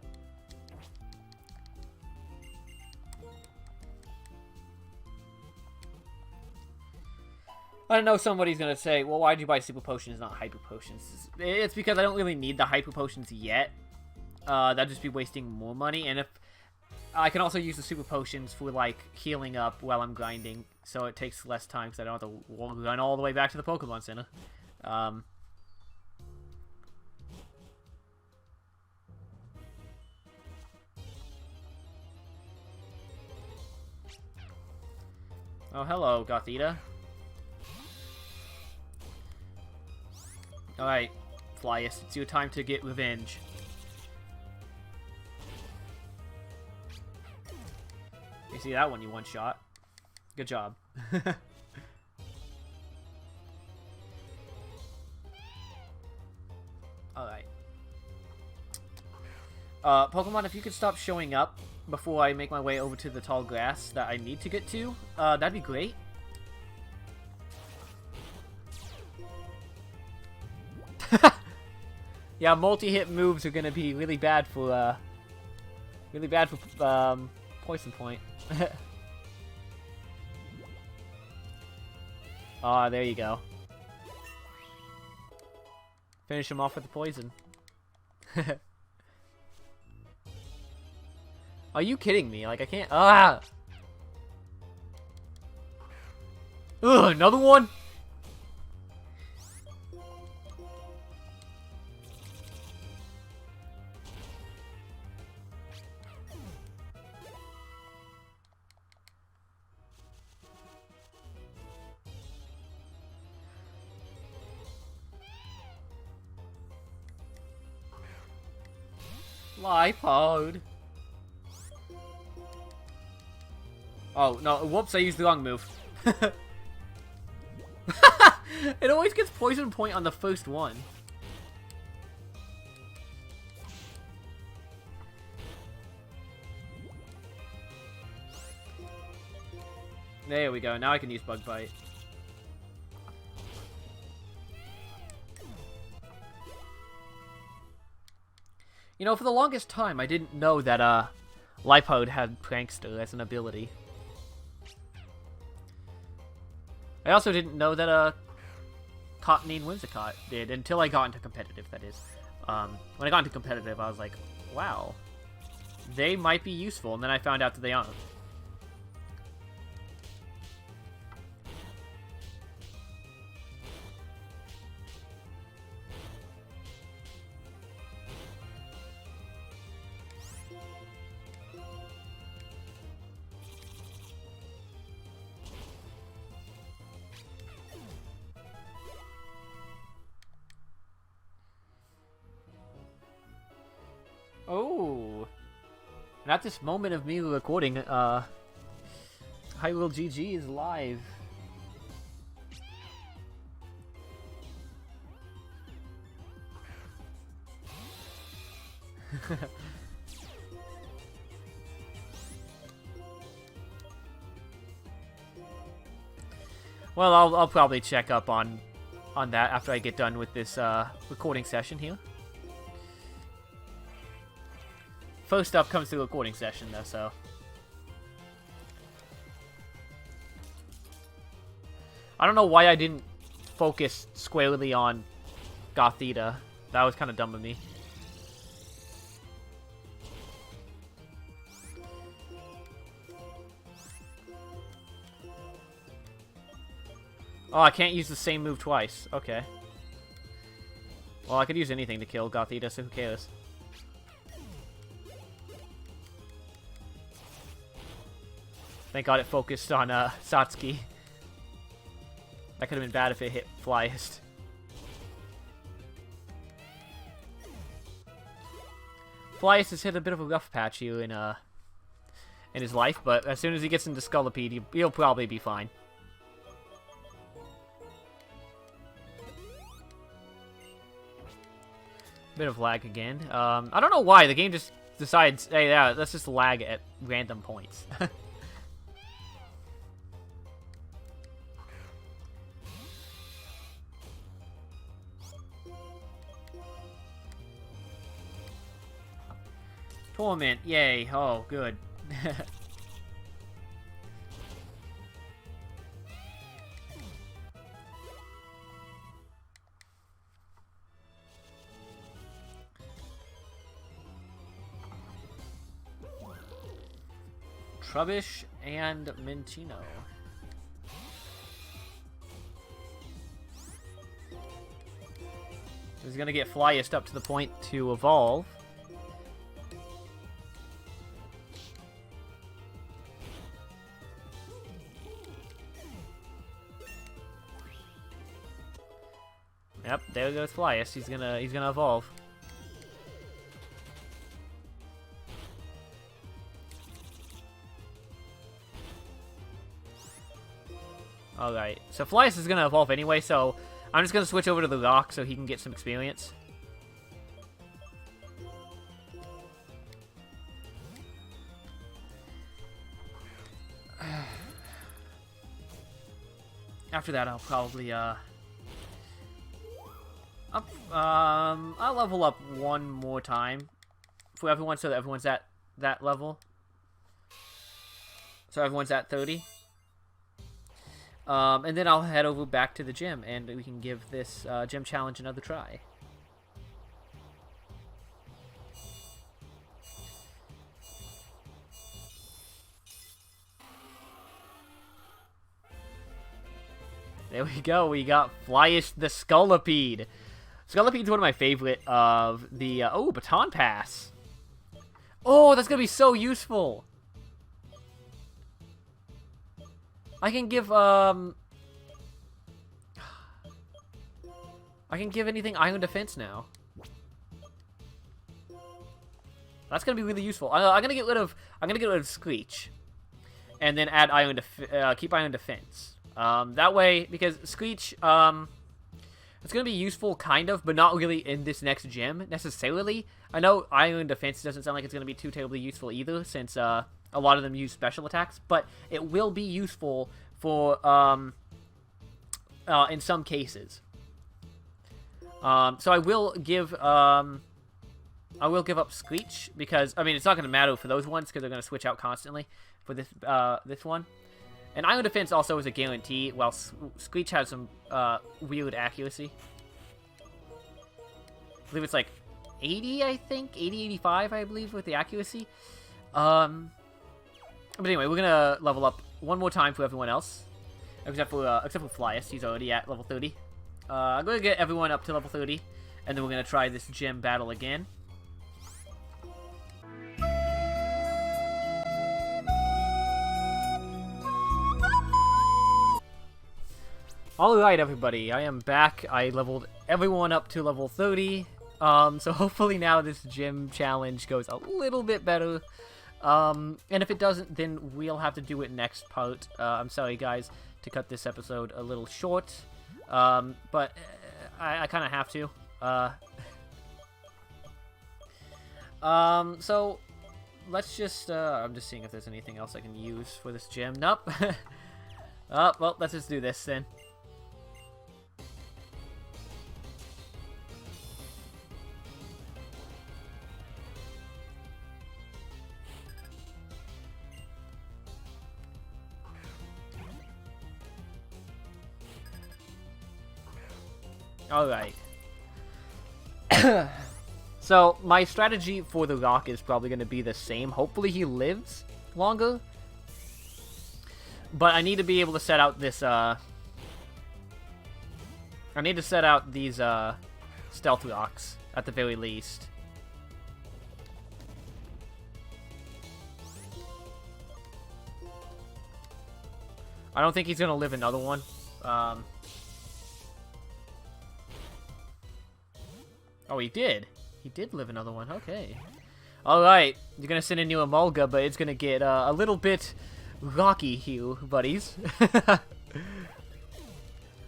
I know somebody's going to say, well, why did you buy super potions, not hyper potions? It's because I don't really need the hyper potions yet. That'd just be wasting more money. And if I can also use the super potions for, like, healing up while I'm grinding. So it takes less time because I don't have to run all the way back to the Pokemon Center. Oh, hello, Gothita. Alright, Flyus, it's your time to get revenge. You see that one, you one-shot. Good job. Pokemon, if you could stop showing up before I make my way over to the tall grass that I need to get to, that'd be great. Yeah, multi-hit moves are gonna be really bad for Poison Point. Ah, there you go. Finish him off with the poison. Are you kidding me? Like, I can't... Ah! Ugh, another one? Lipode. Oh, no, whoops, I used the wrong move. It always gets Poison Point on the first one. There we go, now I can use Bug Bite. You know, for the longest time, I didn't know that, Lipode had Prankster as an ability. I also didn't know that, Cottonine Whimsicott did, until I got into competitive, that is. When I got into competitive, I was like, wow, they might be useful, and then I found out that they aren't. Oh, and at this moment of me recording, Hyrule GG is live. Well, I'll probably check up on that after I get done with this recording session here. First up comes the recording session, though, so... I don't know why I didn't focus squarely on Gothita. That was kind of dumb of me. Oh, I can't use the same move twice. Okay. Well, I could use anything to kill Gothita, so who cares? Thank God it focused on Satsuki. That could have been bad if it hit Flyest. Flyest has hit a bit of a rough patch here in his life, but as soon as he gets into Scolipede, he'll probably be fine. Bit of lag again. I don't know why the game just decides, hey, yeah, let's just lag at random points. Torment, yay. Oh, good. Trubbish and Minccino. He's gonna get Flyest up to the point to evolve. Yep, there goes Flyest. He's gonna evolve. Alright, so Flyest is gonna evolve anyway, so I'm just gonna switch over to the rock so he can get some experience. After that, I'll probably, I'll level up one more time for everyone so that everyone's at that level. So everyone's at 30. And then I'll head over back to the gym, and we can give this gym challenge another try. There we go. We got Flyish the Scolipede. Scolipede's one of my favorite of the... oh, Baton Pass. Oh, that's going to be so useful. I can give, I can give anything Iron Defense now. That's going to be really useful. I'm going to get rid of Screech. And then add keep Iron Defense. That way, because Screech, it's going to be useful, kind of, but not really in this next gym, necessarily. I know Iron Defense doesn't sound like it's going to be too terribly useful either, since, a lot of them use special attacks, but it will be useful for, in some cases. So I will give up Screech, because, I mean, it's not going to matter for those ones, because they're going to switch out constantly for this, this one. And Iron Defense also is a guarantee, while Screech has some weird accuracy. I believe it's like 80, I think? 80, 85, I believe, with the accuracy. But anyway, we're gonna level up one more time for everyone else. Except for Flyest, he's already at level 30. I'm gonna get everyone up to level 30, and then we're gonna try this gym battle again. Alright, everybody, I am back. I leveled everyone up to level 30. So hopefully now this gym challenge goes a little bit better. And if it doesn't, then we'll have to do it next part. I'm sorry, guys, to cut this episode a little short. But I kind of have to. So let's just, I'm just seeing if there's anything else I can use for this gym. Nope. Well, let's just do this then. Alright. So, my strategy for the rock is probably going to be the same. Hopefully he lives longer. But I need to be able to set out this, I need to set out these, stealth rocks, at the very least. I don't think he's going to live another one. Oh, he did. He did live another one. Okay. Alright. You're going to send a new Emolga, but it's going to get a little bit rocky here, buddies.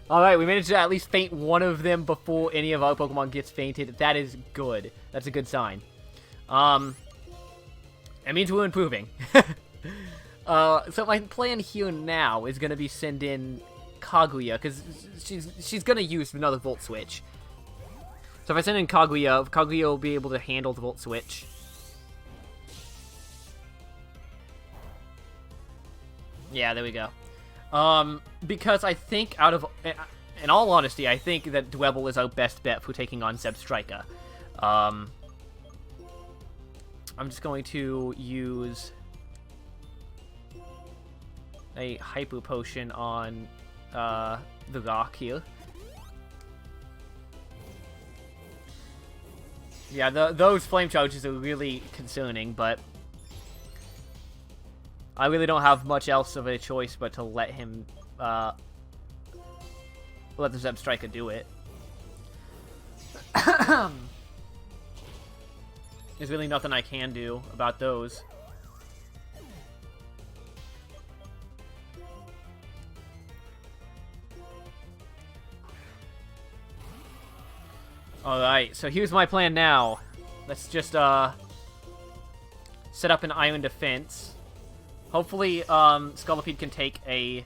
Alright, we managed to at least faint one of them before any of our Pokemon gets fainted. That is good. That's a good sign. It means we're improving. So my plan here now is going to be send in Kaguya, because she's going to use another Volt Switch. So if I send in Kaguya, Kaguya will be able to handle the Volt Switch. Yeah, there we go. Because I think in all honesty, I think that Dwebble is our best bet for taking on Zebstrika. I'm just going to use a Hyper Potion on the rock here. Yeah, those flame charges are really concerning, but I really don't have much else of a choice but to let him, let the Zebstrika do it. There's really nothing I can do about those. Alright, so here's my plan now. Let's just, set up an Iron Defense. Hopefully, Scolipede can take a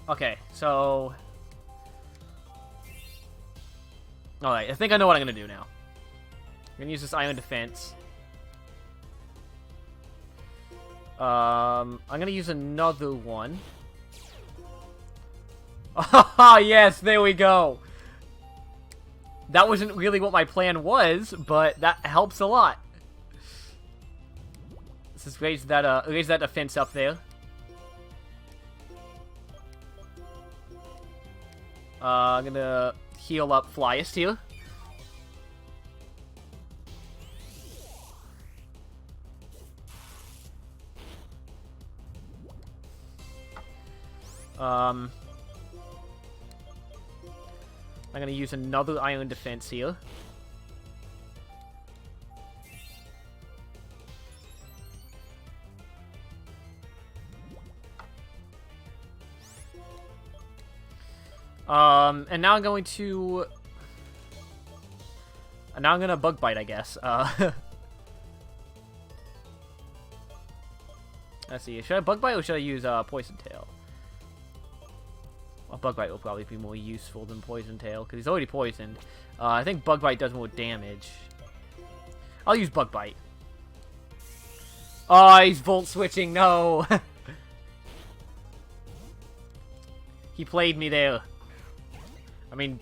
Okay, so... Alright, I think I know what I'm gonna do now. I'm gonna use this Iron Defense. I'm gonna use another one. Ah, yes, there we go! That wasn't really what my plan was, but that helps a lot. Let's just raise that defense up there. I'm gonna heal up Flyest here. I'm gonna use another Iron Defense here. And now I'm going to... Now I'm gonna Bug Bite, I guess. Let's see, should I Bug Bite or should I use, Poison Tail? Well, Bug Bite will probably be more useful than Poison Tail, because he's already poisoned. I think Bug Bite does more damage. I'll use Bug Bite. Oh, he's Volt Switching, no! He played me there. I mean,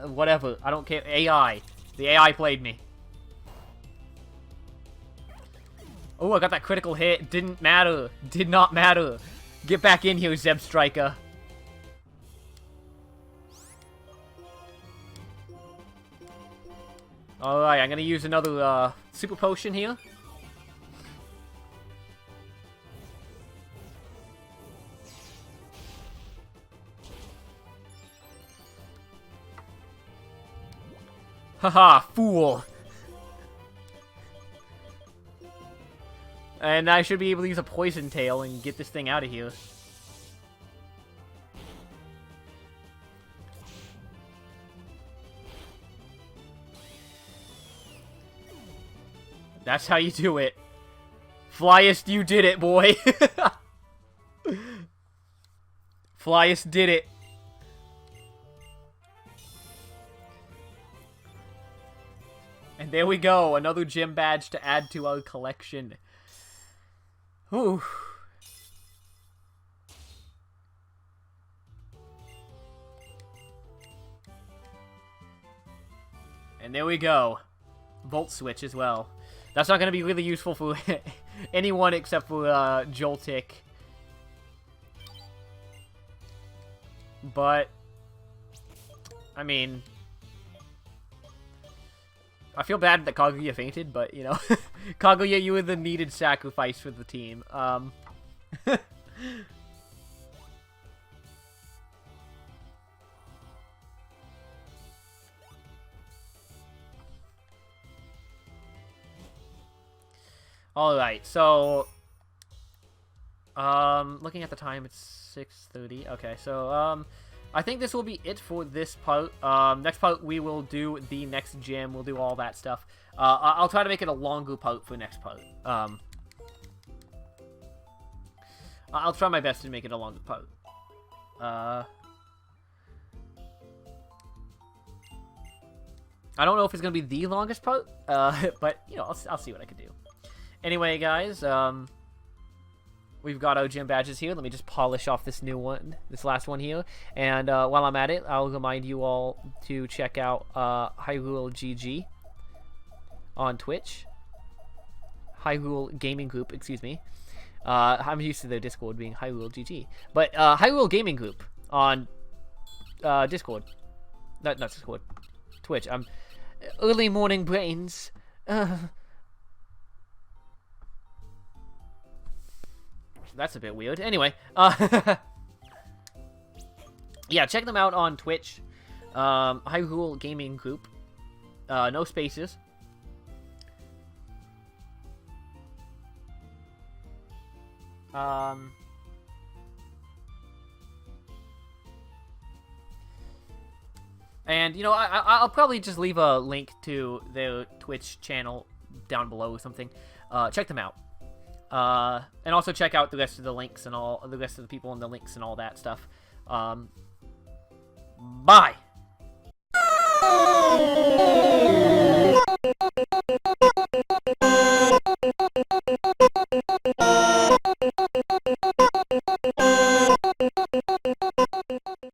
whatever, I don't care. AI. The AI played me. Oh, I got that critical hit. Didn't matter. Did not matter. Get back in here, Zeb Striker. Alright, I'm gonna use another, Super Potion here. Haha, fool! And I should be able to use a Poison Tail and get this thing out of here. That's how you do it. Flyest, you did it, boy! Flyest did it. And there we go, another gym badge to add to our collection. Ooh. And there we go. Volt Switch as well. That's not going to be really useful for anyone except for Joltik. But, I mean... I feel bad that Kaguya fainted, but, you know, Kaguya, you were the needed sacrifice for the team. Alright, so, looking at the time, it's 6:30. Okay, so, I think this will be it for this part. Next part, we will do the next gym. We'll do all that stuff. I'll try to make it a longer part for next part. I'll try my best to make it a longer part. I don't know if it's going to be the longest part, but, you know, I'll see what I can do. Anyway, guys, we've got our gym badges here. Let me just polish off this new one, this last one here. And while I'm at it, I'll remind you all to check out Hyrule GG on Twitch. Hyrule Gaming Group, excuse me. I'm used to their Discord being Hyrule GG. But Hyrule Gaming Group on Discord. Not Discord. Twitch. Early morning brains. That's a bit weird. Anyway, yeah, check them out on Twitch. Hyrule Gaming Group. No spaces. And, you know, I'll probably just leave a link to their Twitch channel down below or something. Check them out. And also check out the rest of the links and all the rest of the people in the links and all that stuff. Bye.